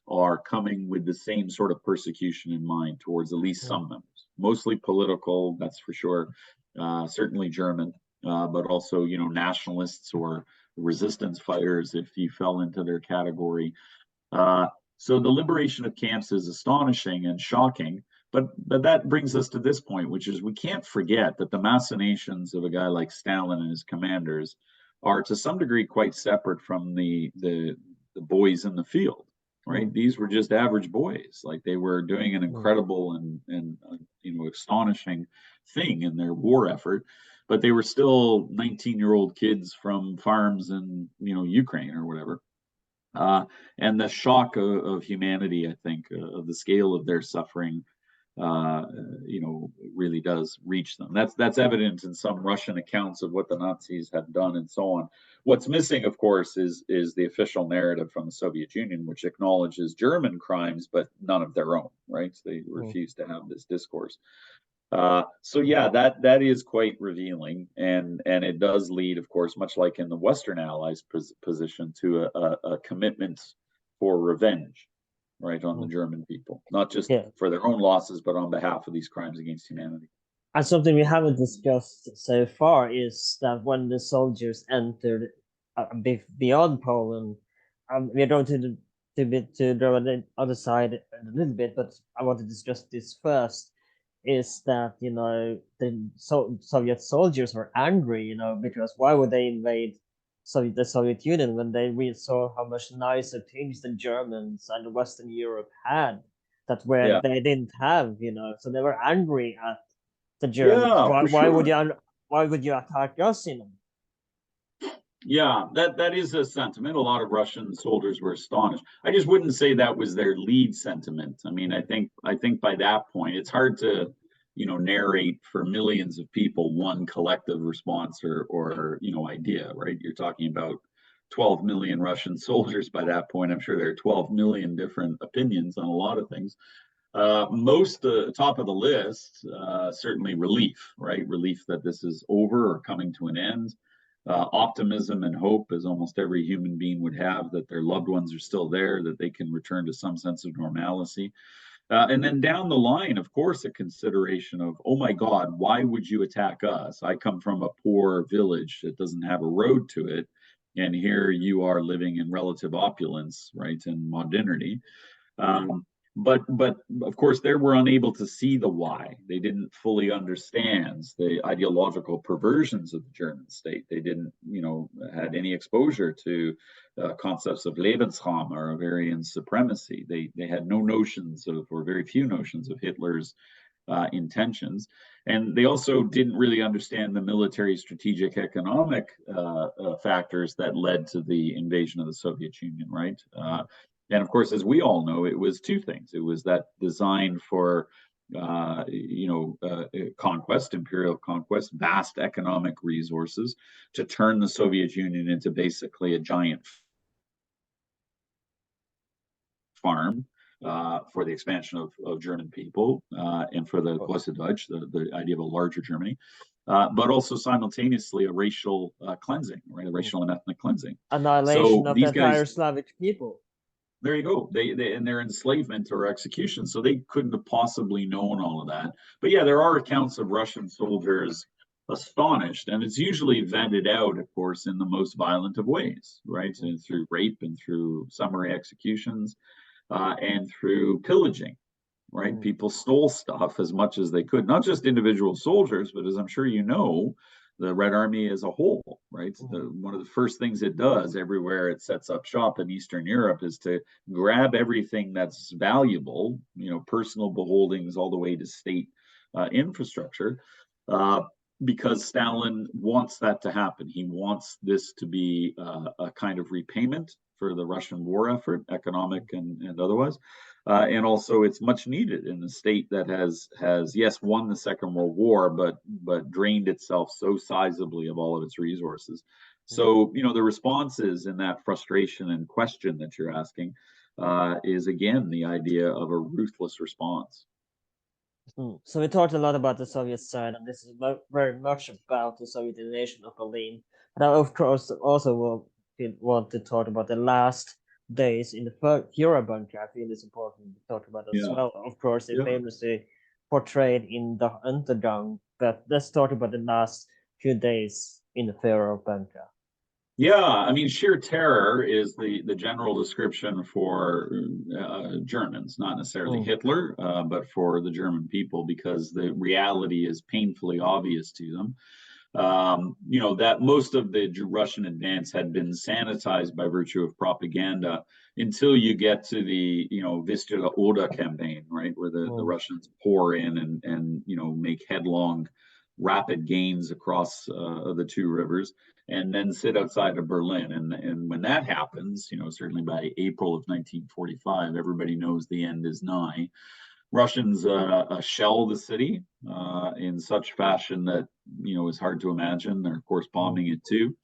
are coming with the same sort of persecution in mind towards at least mm. some members, mostly political, that's for sure, certainly German, but also nationalists or resistance fighters if you fell into their category. Uh, so the liberation of camps is astonishing and shocking. But that brings us to this point, which is we can't forget that the machinations of a guy like Stalin and his commanders are to some degree quite separate from the boys in the field, right? Mm, These were just average boys. Like, they were doing an mm. incredible and astonishing thing in their war effort, but they were still 19-year-old kids from farms in Ukraine or whatever. uh, and the shock of humanity, I think, of the scale of their suffering, uh, really does reach them. That's evident in some Russian accounts of what the Nazis have done and so on. What's missing, of course, is the official narrative from the Soviet Union, which acknowledges German crimes, but none of their own. Right? So they Mm. refuse to have this discourse. So yeah, that is quite revealing, and it does lead, of course, much like in the Western Allies' position, to a commitment for revenge, right, on the Mm. German people, not just Yeah. for their own losses, but on behalf of these crimes against humanity. And something we haven't discussed so far is that when the soldiers entered beyond Poland, we're going to draw on the other side a little bit, but I want to discuss this first. Is that the Soviet soldiers were angry, because why would they invade the Soviet Union when they really saw how much nicer things the Germans and Western Europe had that where Yeah, they didn't have, so they were angry at the Germans. Yeah, for sure. Why would you attack us in them? Yeah, that is a sentiment. A lot of Russian soldiers were astonished. I just wouldn't say that was their lead sentiment. I mean, I think by that point, it's hard to, narrate for millions of people one collective response or idea, right? You're talking about 12 million Russian soldiers by that point. I'm sure there are 12 million different opinions on a lot of things. Most top of the list, certainly relief, right? Relief that this is over or coming to an end. Optimism and hope, as almost every human being would have, that their loved ones are still there, that they can return to some sense of normalcy. And then down the line, of course, a consideration of, oh my God, why would you attack us? I come from a poor village that doesn't have a road to it. And here you are living in relative opulence, right, and modernity. Um, but of course, they were unable to see the why. They didn't fully understand the ideological perversions of the German state. They didn't, had any exposure to concepts of Lebensraum or Aryan supremacy. They had no notions of, or very few notions of Hitler's intentions. And they also didn't really understand the military, strategic, economic factors that led to the invasion of the Soviet Union, right? And of course, as we all know, it was two things. It was that design for conquest, imperial conquest, vast economic resources to turn the Soviet Union into basically a giant farm for the expansion of German people and for the Große Deutsch, the idea of a larger Germany, but also simultaneously a racial cleansing, right? A racial and ethnic cleansing. Annihilation So of the these entire guys, Slavic people. there you go. They and their enslavement or execution. So they couldn't have possibly known all of that. But yeah, there are accounts of Russian soldiers astonished, and it's usually vented out, of course, in the most violent of ways, right? And through rape and through summary executions and through pillaging, right? People stole stuff as much as they could, not just individual soldiers, but as I'm sure you know, the Red Army as a whole, right? One of the first things it does everywhere it sets up shop in Eastern Europe is to grab everything that's valuable, personal beholdings all the way to state infrastructure, because Stalin wants that to happen. He wants this to be a kind of repayment for the Russian war effort, economic and otherwise. And also, it's much needed in a state that has yes won the Second World War, but drained itself so sizably of all of its resources. So the responses in that frustration and question that you're asking is again the idea of a ruthless response. So we talked a lot about the Soviet side, and this is very much about the Soviet invasion of Berlin. But I, of course, also want to talk about the last days in the Führer bunker. I feel it's important to talk about as Yeah, well. Of course, it yeah. famously portrayed in the Untergang. But let's talk about the last few days in the Führer bunker. Yeah, I mean, sheer terror is the general description for Germans, not necessarily Hitler, but for the German people, because the reality is painfully obvious to them. That most of the Russian advance had been sanitized by virtue of propaganda until you get to the, Vistula Oda campaign, right, where the Russians pour in and make headlong, rapid gains across the two rivers and then sit outside of Berlin. And when that happens, certainly by April of 1945, everybody knows the end is nigh. Russians shell the city in such fashion that is hard to imagine. They're of course bombing it too.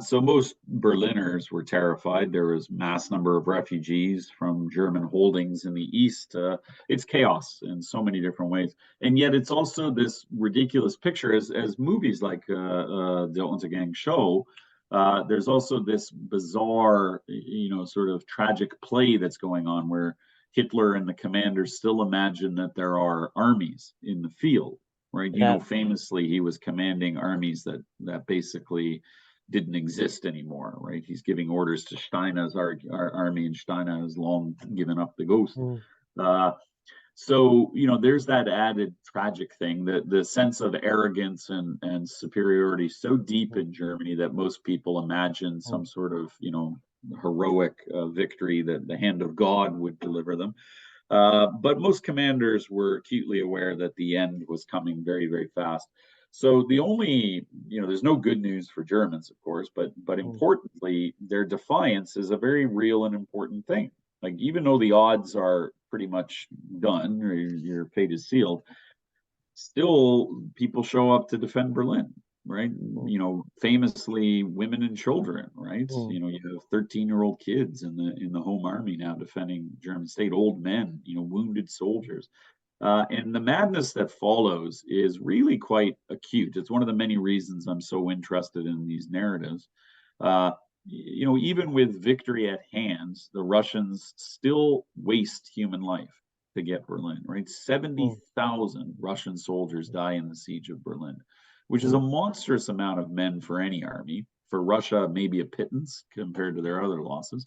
So most Berliners were terrified. There was mass number of refugees from German holdings in the east. It's chaos in so many different ways, and yet it's also this ridiculous picture, as movies like the Untergang show. There's also this bizarre, sort of tragic play that's going on where Hitler and the commanders still imagine that there are armies in the field, right? Yeah. Famously, he was commanding armies that basically didn't exist anymore, right? He's giving orders to Steiner's army, and Steiner has long given up the ghost. So there's that added tragic thing, that the sense of arrogance and superiority so deep in Germany that most people imagine some sort of heroic victory that the hand of God would deliver them. But most commanders were acutely aware that the end was coming very, very fast. So the only, there's no good news for Germans, of course, but importantly, their defiance is a very real and important thing. Like even though the odds are pretty much done, or your fate is sealed, still people show up to defend Berlin, right? Famously women and children, right? You have 13-year-old kids in the home army now defending German state, old men, wounded soldiers. And the madness that follows is really quite acute. It's one of the many reasons I'm so interested in these narratives. Uh, Even with victory at hand, the Russians still waste human life to get Berlin, right? 70,000 Russian soldiers die in the siege of Berlin, which is a monstrous amount of men for any army. For Russia, maybe a pittance compared to their other losses.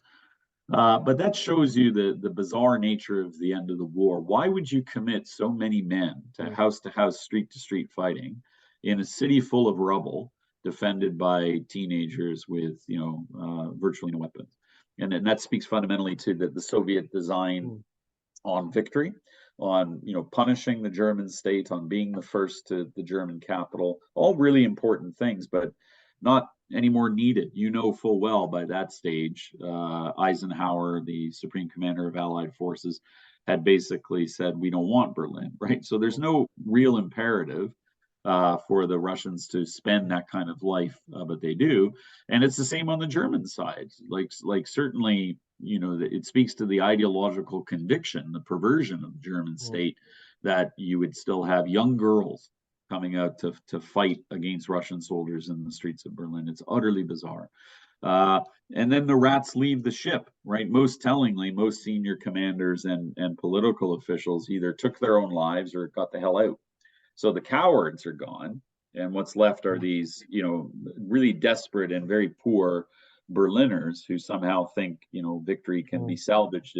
But that shows you the bizarre nature of the end of the war. Why would you commit so many men to house, street to street fighting in a city full of rubble, defended by teenagers with virtually no weapons? And that speaks fundamentally to the Soviet design on victory, on punishing the German state, on being the first to the German capital. All really important things, but not anymore needed. You know full well by that stage, Eisenhower, the Supreme Commander of Allied Forces, had basically said, we don't want Berlin, right? So there's no real imperative for the Russians to spend that kind of life, but they do. And it's the same on the German side. Like certainly, it speaks to the ideological conviction, the perversion of the German state, that you would still have young girls coming out to fight against Russian soldiers in the streets of Berlin. It's utterly bizarre. And then the rats leave the ship, right? Most tellingly, most senior commanders and political officials either took their own lives or got the hell out. So the cowards are gone, and what's left are these, really desperate and very poor Berliners who somehow think, victory can be salvaged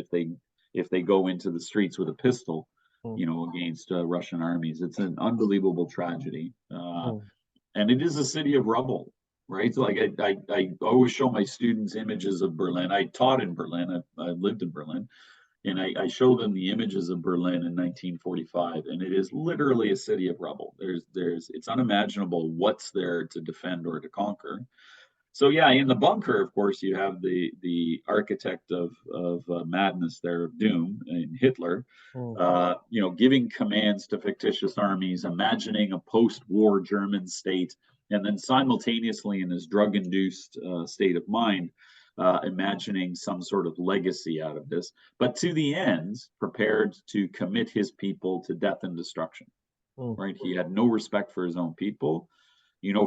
if they go into the streets with a pistol, against Russian armies. It's an unbelievable tragedy, and it is a city of rubble, right? So like I always show my students images of Berlin. I taught in Berlin. I've lived in Berlin. And I show them the images of Berlin in 1945, and it is literally a city of rubble. It's unimaginable what's there to defend or to conquer. So yeah, in the bunker, of course, you have the architect of madness there, of doom, in Hitler, giving commands to fictitious armies, imagining a post-war German state, and then simultaneously in his drug-induced state of mind, imagining some sort of legacy out of this, but to the end, prepared to commit his people to death and destruction. Right? He had no respect for his own people.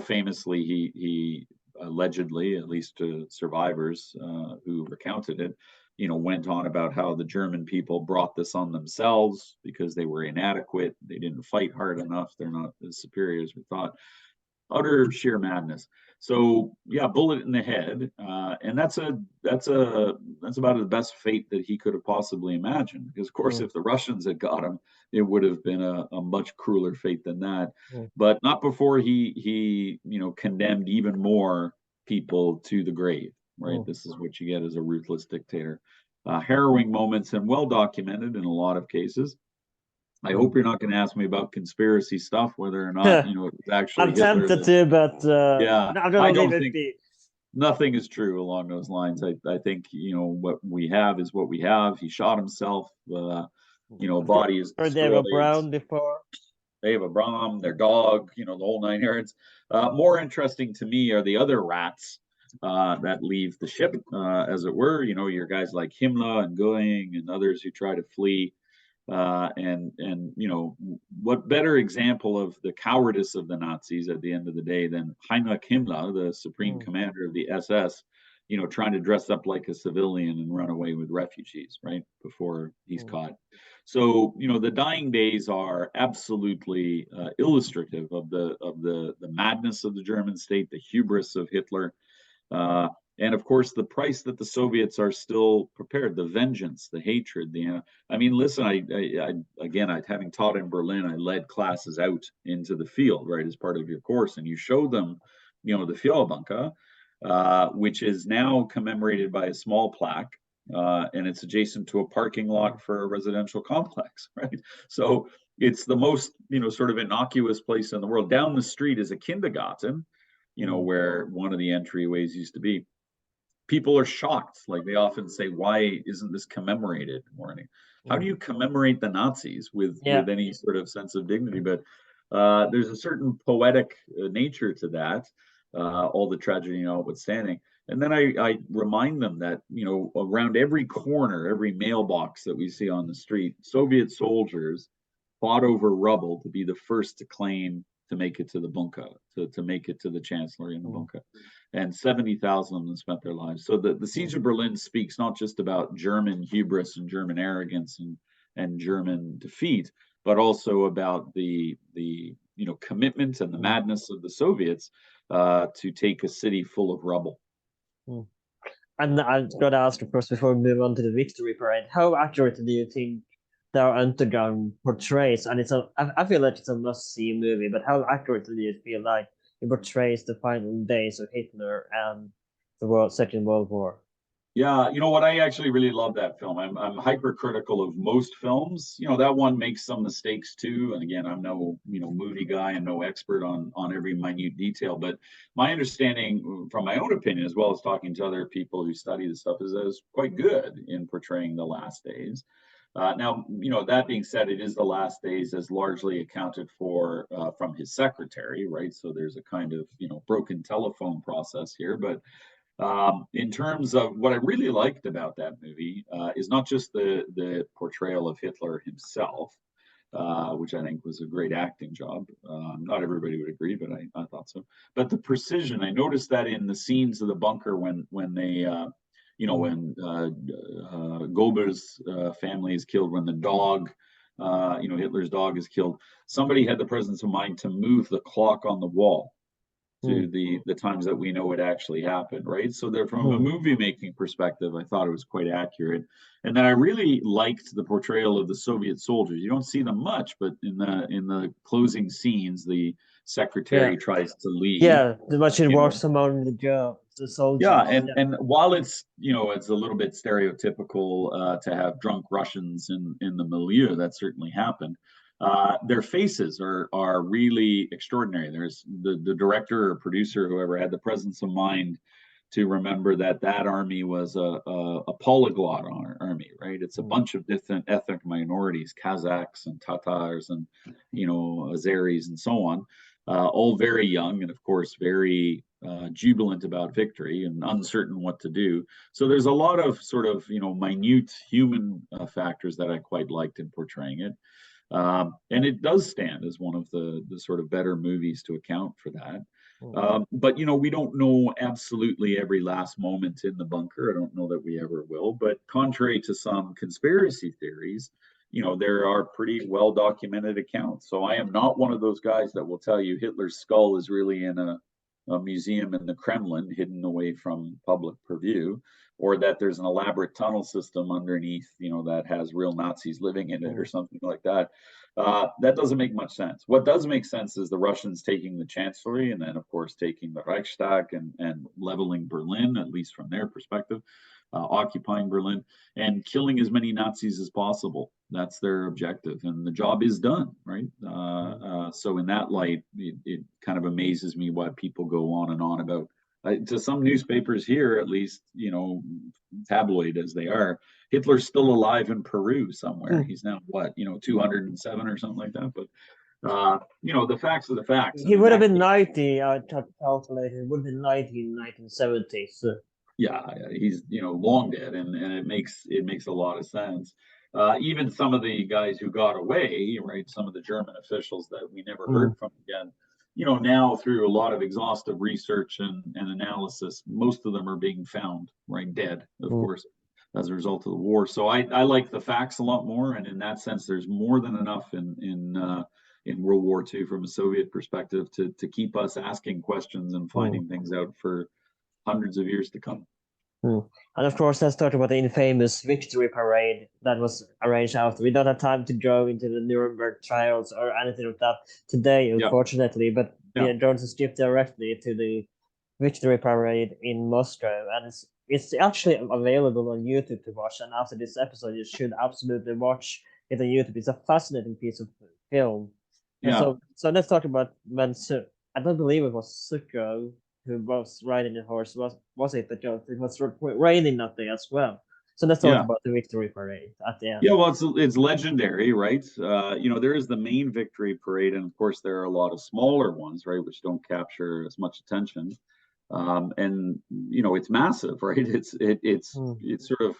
Famously, he allegedly, at least to survivors who recounted it, went on about how the German people brought this on themselves because they were inadequate. They didn't fight hard enough. They're not as superior as we thought. Utter sheer madness. So yeah, bullet in the head, and that's about the best fate that he could have possibly imagined. Because of course, if the Russians had got him, it would have been a much crueler fate than that. But not before he condemned even more people to the grave. Right, this is what you get as a ruthless dictator. Harrowing moments and well documented in a lot of cases. I hope you're not going to ask me about conspiracy stuff, whether or not it's actually I'm Hitler. tempted to, but Yeah, I'm I gonna leave don't it think be. nothing is true along those lines. I think what we have is what we have. He shot himself. Body is Heard they were destroyed. brown before. They have a Brahm, their dog, the whole 9 yards. More interesting to me are the other rats that leave the ship, as it were. Your guys like Himmler and Goering and others who try to flee. And what better example of the cowardice of the Nazis at the end of the day than Heinrich Himmler, the supreme commander of the SS, trying to dress up like a civilian and run away with refugees, right, before he's caught. So the dying days are absolutely illustrative of the madness of the German state, the hubris of Hitler. And of course, the price that the Soviets are still prepared, the vengeance, the hatred. I mean, listen, having taught in Berlin, I led classes out into the field, right, as part of your course, and you show them, the Führerbunker, which is now commemorated by a small plaque and it's adjacent to a parking lot for a residential complex, right? So it's the most, sort of innocuous place in the world. Down the street is a kindergarten, where one of the entryways used to be. People are shocked. Like they often say, why isn't this commemorated more? How do you commemorate the Nazis with any sort of sense of dignity? But there's a certain poetic nature to that, all the tragedy notwithstanding. And then I remind them that, around every corner, every mailbox that we see on the street, Soviet soldiers fought over rubble to be the first to claim to make it to the bunker, to make it to the chancellery in the bunker. And 70,000 of them spent their lives. So the siege of Berlin speaks not just about German hubris and German arrogance and German defeat, but also about the commitment and the madness of the Soviets to take a city full of rubble. And I've got to ask, of course, before we move on to the victory parade, how accurate do you think their underground portrays? And I feel like it's a must-see movie, but how accurate do you feel like it portrays the final days of Hitler and the Second World War? Yeah, you know what? I actually really love that film. I'm hypercritical of most films. That one makes some mistakes too. And again, I'm no movie guy and no expert on every minute detail. But my understanding, from my own opinion, as well as talking to other people who study this stuff, is that it's quite good in portraying the last days. Now, that being said, it is the last days as largely accounted for from his secretary, right? So there's a kind of broken telephone process here, but. In terms of what I really liked about that movie is not just the portrayal of Hitler himself, which I think was a great acting job. Not everybody would agree, but I thought so. But the precision, I noticed that in the scenes of the bunker when they, when Goebbels' family is killed, when the dog, Hitler's dog is killed, somebody had the presence of mind to move the clock on the wall to the times that we know it actually happened, right? So there, from a movie making perspective, I thought it was quite accurate. And then I really liked the portrayal of the Soviet soldiers. You don't see them much, but in the closing scenes, the secretary tries to leave. Yeah, the machine walks among the soldiers. Yeah, and while it's it's a little bit stereotypical to have drunk Russians in the milieu, that certainly happened. Their faces are really extraordinary. There's the director or producer, whoever, had the presence of mind to remember that army was a polyglot army, right? It's a bunch of different ethnic minorities, Kazakhs and Tatars and Azeris and so on, all very young and of course very jubilant about victory and uncertain what to do. So there's a lot of sort of minute human factors that I quite liked in portraying it. And it does stand as one of the sort of better movies to account for that. But we don't know absolutely every last moment in the bunker. I don't know that we ever will. But contrary to some conspiracy theories, there are pretty well documented accounts. So I am not one of those guys that will tell you Hitler's skull is really in a museum in the Kremlin, hidden away from public purview, or that there's an elaborate tunnel system underneath, that has real Nazis living in it or something like that. That doesn't make much sense. What does make sense is the Russians taking the chancellery and then, of course, taking the Reichstag and leveling Berlin, at least from their perspective, occupying Berlin and killing as many Nazis as possible. That's their objective, and the job is done, right? So in that light, it kind of amazes me why people go on and on about. To some newspapers here, at least, tabloid as they are, Hitler's still alive in Peru somewhere. He's now what, 207 or something like that. But the facts are the facts. He would have been 90. I calculated. It would have been 90 in 1970. So. Yeah, he's long dead, and it makes a lot of sense. Even some of the guys who got away, right? Some of the German officials that we never heard from again. Now through a lot of exhaustive research and analysis, most of them are being found right dead, of course, as a result of the war. So I like the facts a lot more, and in that sense, there's more than enough in World War II from a Soviet perspective to keep us asking questions and finding things out for hundreds of years to come. And of course, let's talk about the infamous victory parade that was arranged after. We don't have time to go into the Nuremberg trials or anything like that today, unfortunately, but we are going to skip directly to the victory parade in Moscow. And it's actually available on YouTube to watch. And after this episode, you should absolutely watch it on YouTube. It's a fascinating piece of film. And Yeah, so let's talk about when I don't believe it was Suko who was riding the horse. Was it the joke? It was raining that day as well. So let's talk yeah. about the victory parade at the Yeah, end. well, it's legendary, right? There is the main victory parade, and of course there are a lot of smaller ones, right, which don't capture as much attention. And it's massive, right? Mm, It's sort of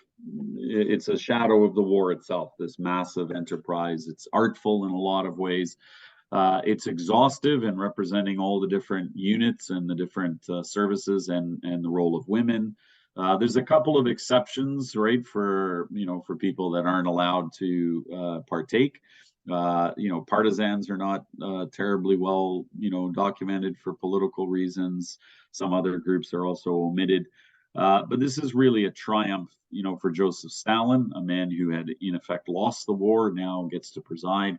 it's a shadow of the war itself. This massive enterprise. It's artful in a lot of ways. It's exhaustive in representing all the different units and the different services and the role of women. There's a couple of exceptions, right, for people that aren't allowed to partake. Partisans are not terribly well, documented for political reasons. Some other groups are also omitted. But this is really a triumph, for Joseph Stalin, a man who had in effect lost the war, now gets to preside.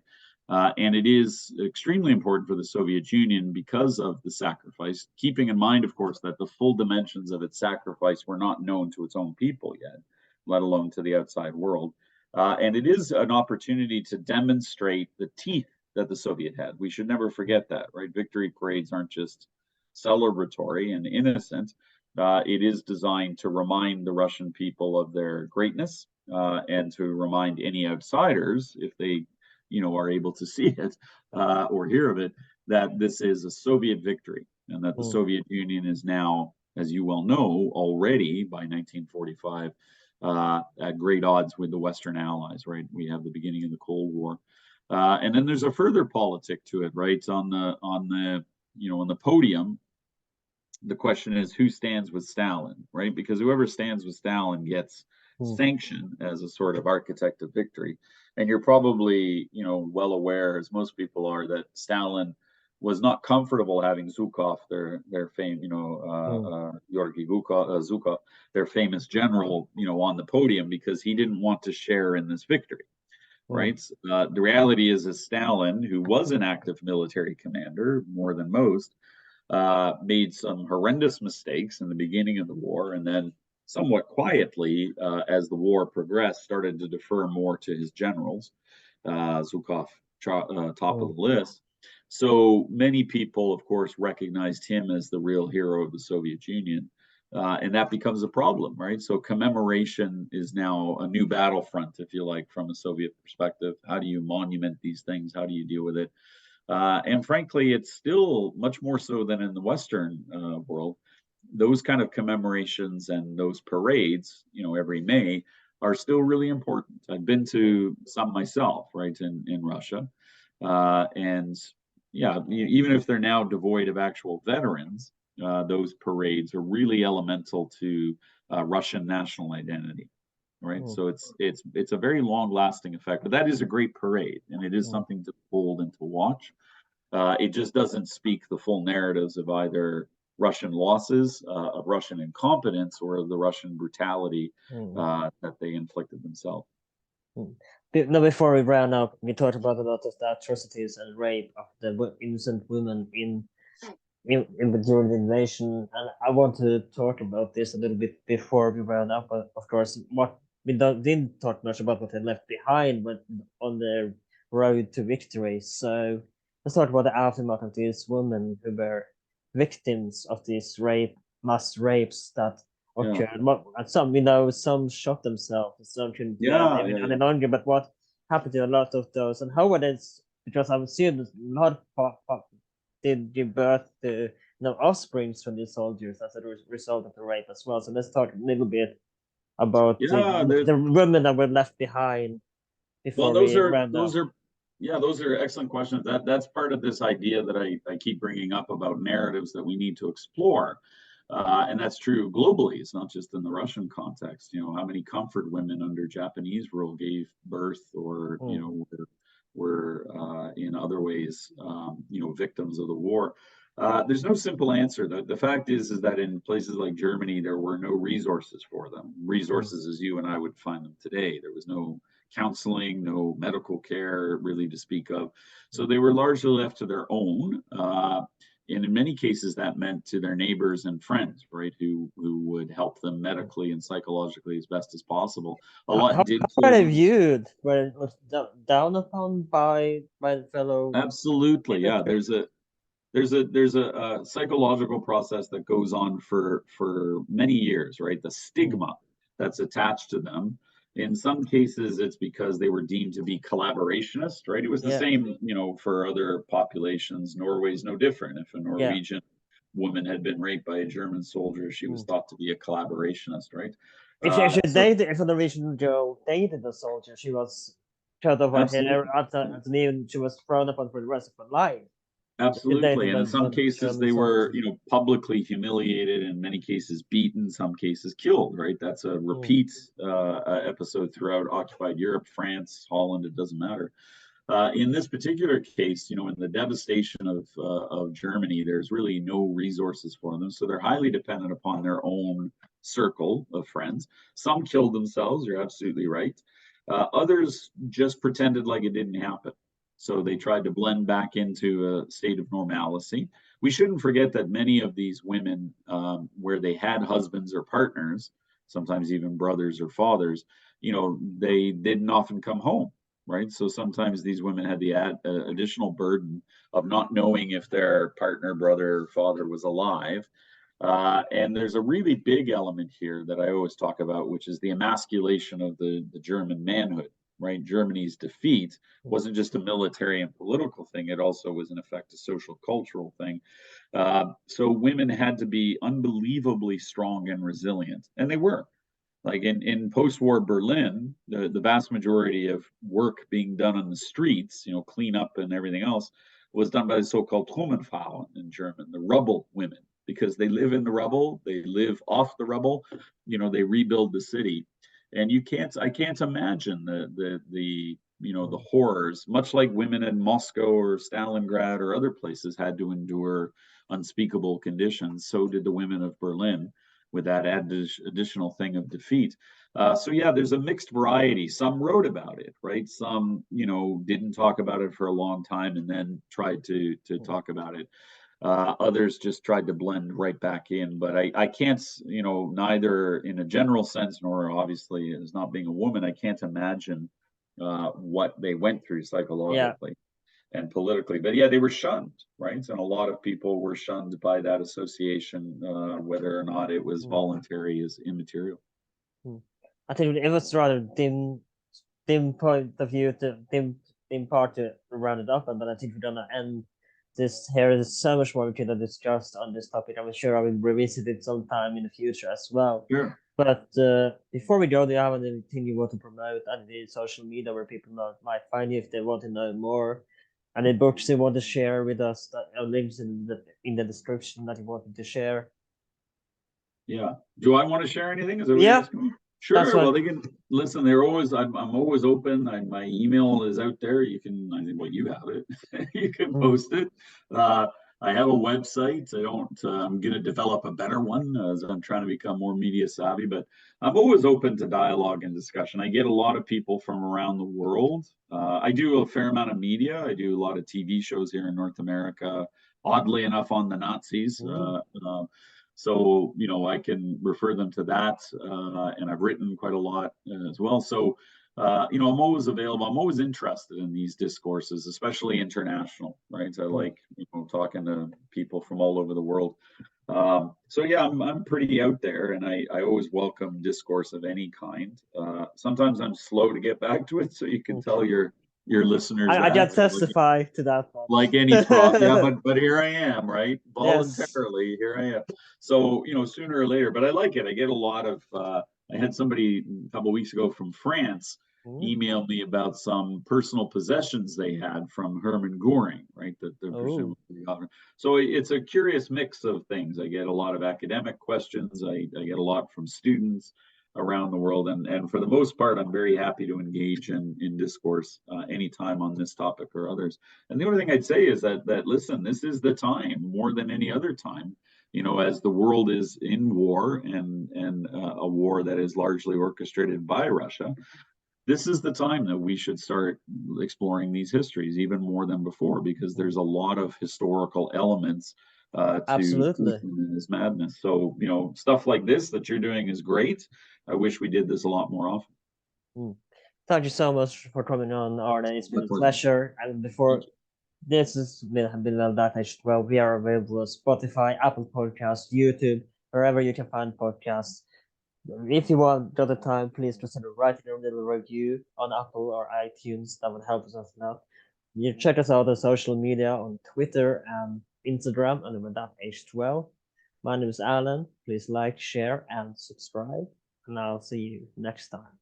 And it is extremely important for the Soviet Union because of the sacrifice, keeping in mind, of course, that the full dimensions of its sacrifice were not known to its own people yet, let alone to the outside world. And it is an opportunity to demonstrate the teeth that the Soviet had. We should never forget that, right? Victory parades aren't just celebratory and innocent. It is designed to remind the Russian people of their greatness and to remind any outsiders, if they are able to see it or hear of it, that this is a Soviet victory and that the mm, Soviet Union is now, as you well know, already by 1945 at great odds with the Western Allies. Right, we have the beginning of the Cold War, and then there's a further politic to it. Right, on the podium, the question is who stands with Stalin, right? Because whoever stands with Stalin gets mm, sanctioned as a sort of architect of victory. And you're probably, well aware, as most people are, that Stalin was not comfortable having Zhukov, their fame, mm, Georgy Zhukov, their famous general, on the podium because he didn't want to share in this victory. mm, Right. The reality is, that Stalin, who was an active military commander more than most, made some horrendous mistakes in the beginning of the war, and then somewhat quietly, as the war progressed, started to defer more to his generals. Zhukov, top of mm, the list. So many people, of course, recognized him as the real hero of the Soviet Union. And that becomes a problem, right? So commemoration is now a new battlefront, if you like, from a Soviet perspective. How do you monument these things? How do you deal with it? And frankly, it's still much more so than in the Western world. Those kind of commemorations and those parades, every May, are still really important. I've been to some myself, right, in Russia. And yeah, even if they're now devoid of actual veterans, those parades are really elemental to Russian national identity. Right, mm, so it's a very long lasting effect, but that is a great parade, and it is mm, something to hold and to watch. It just doesn't speak the full narratives of either Russian losses, of Russian incompetence, or of the Russian brutality mm, that they inflicted themselves. mm. Now, before we round up, we talked about a lot of the atrocities and rape of the innocent women during the invasion, and I want to talk about this a little bit before we round up. But of course, what we didn't talk much about what they left behind, but on their road to victory. So let's talk about the aftermath of these women who were victims of these mass rapes that Yeah, occurred. And some, we know, some shot themselves, some couldn't get yeah, even yeah, any yeah. longer. But what happened to a lot of those, and how were this? Because I've seen a lot of did give birth to offsprings from these soldiers as a result of the rape as well. So let's talk a little bit about Yeah, the women that were left behind well, before we round up. yeah, those are excellent questions. That's part of this idea that I keep bringing up about narratives that we need to explore. And that's true globally. It's not just in the Russian context. How many comfort women under Japanese rule gave birth, or Mm, were in other ways, victims of the war. There's no simple answer. The fact is that in places like Germany, there were no resources for them. mm, Resources as you and I would find them today. There was no counseling, no medical care really to speak of. So mm, they were largely left to their own. and in many cases that meant to their neighbors and friends, right, who would help them medically and psychologically as best as possible. A lot How did are kill they them. viewed? Were it was down upon by fellow Absolutely, yeah. immigrants? There's a psychological process that goes on for many years, right? The Mm, stigma that's attached to them. In some cases, it's because they were deemed to be collaborationists, right? It was the yeah, same, for other populations. Norway's no different. If a yeah. Norwegian woman had been raped by a German soldier, she was Mm. thought to be a collaborationist, right? If she So dated, if the Norwegian girl dated a soldier, she was cut off her hair absolutely. at the knee, and she was frowned upon for the rest of her life. If she Absolutely. dated And in some a cases, German they were, soldier. publicly humiliated, in many cases beaten, some cases killed, right? That's a Mm, repeat episode throughout occupied Europe, France, Holland, it doesn't matter. In this particular case, in the devastation of Germany, there's really no resources for them. So they're highly dependent upon their own circle of friends. Some killed themselves, you're absolutely right. Others just pretended like it didn't happen. So they mm, tried to blend back into a state of normalcy. We shouldn't forget that many of these women, where they had husbands or partners, sometimes even brothers or fathers, they didn't often come home, right? So sometimes these women had the additional burden of not knowing if their partner, brother, or father was alive. And there's a really big element here that I always talk about, which is the emasculation of the German manhood, right? Germany's defeat mm, wasn't just a military and political thing, it also was, in effect, a social cultural thing. So women had to be unbelievably strong and resilient, and they were. Like in post-war Berlin, the vast majority of work being done on the streets, cleanup and everything else, was done by the so-called Trümmerfrauen in German, the rubble women, because they live in the rubble, they live off the rubble, they rebuild the city, and I can't imagine the mm, horrors, much like women in Moscow or Stalingrad or other places had to endure unspeakable conditions. So did the women of Berlin with that additional thing of defeat. So yeah, there's a mixed variety. Some wrote about it, right? Some, didn't talk about it for a long time and then tried to mm. talk about it. Others just tried to blend right back in. But I can't, neither in a general sense nor obviously as not being a woman, I can't imagine what they went through Yeah. psychologically and politically. But yeah, they were shunned, right? And a lot of people were shunned by that association, whether or not it was Mm, voluntary is immaterial. mm. I think it was rather dim point of view dim part to round it up, but I think we're gonna end this here. There's so much more we could have discussed on this topic. I'm sure I will revisit it sometime in the future as well. Sure. But before we go, do you have anything you want to promote? Any social media where people might find you if they want to know more? Any books you want to share with us? That links in the description that you wanted to share. Yeah. Do I want to share anything? Is that what you're Yeah, asking me? that's Sure. Well, what. they can listen. They're always. I'm always open. My email is out there. You can. I think. Well, you have it. You can Mm, post it. Uh, I have a website. I don't. I'm going to develop a better one as I'm trying to become more media savvy. But I'm always open to dialogue and discussion. I get a lot of people from around the world. I do a fair amount of media. I do a lot of TV shows here in North America. Oddly enough, on the Nazis. mm, So, I can refer them to that. And I've written quite a lot as well. So, I'm always available. I'm always interested in these discourses, especially international, right? I mm, like, talking to people from all over the world. So yeah, I'm pretty out there, and I always welcome discourse of any kind. Sometimes I'm slow to get back to it, so you can mm. tell your listeners I that. just testify to that Like any prop, yeah, much. but here I am, right? Yes. Voluntarily, here I am. So sooner or later, but I like it. I get a lot of. I had somebody a couple of weeks ago from France Mm. email me about some personal possessions they had from Hermann Goering, right? That they're Oh. presumably got. So it's a curious mix of things. I get a lot of academic questions. I get a lot from students around the world, and for the most part, I'm very happy to engage in discourse anytime on this topic or others. And the only thing I'd say is that listen, this is the time more than any other time. As the world is in war and a war that is largely orchestrated by Russia, this is the time that we should start exploring these histories even more than before, because Mm. there's a lot of historical elements Absolutely. in this madness. So, stuff like this that you're doing is great. I wish we did this a lot more often. Mm. Thank you so much for coming on, Arne. It's My been a pleasure. pleasure. And Thank before you. this has been well that H12, we are available on Spotify, Apple Podcasts, YouTube, wherever you can find podcasts. If you want the other time, please consider writing a little review on Apple or iTunes. That would help us out. You check us out on social media on Twitter and Instagram, and with that H12. My name is Alan. Please like, share, and subscribe. And I'll see you next time.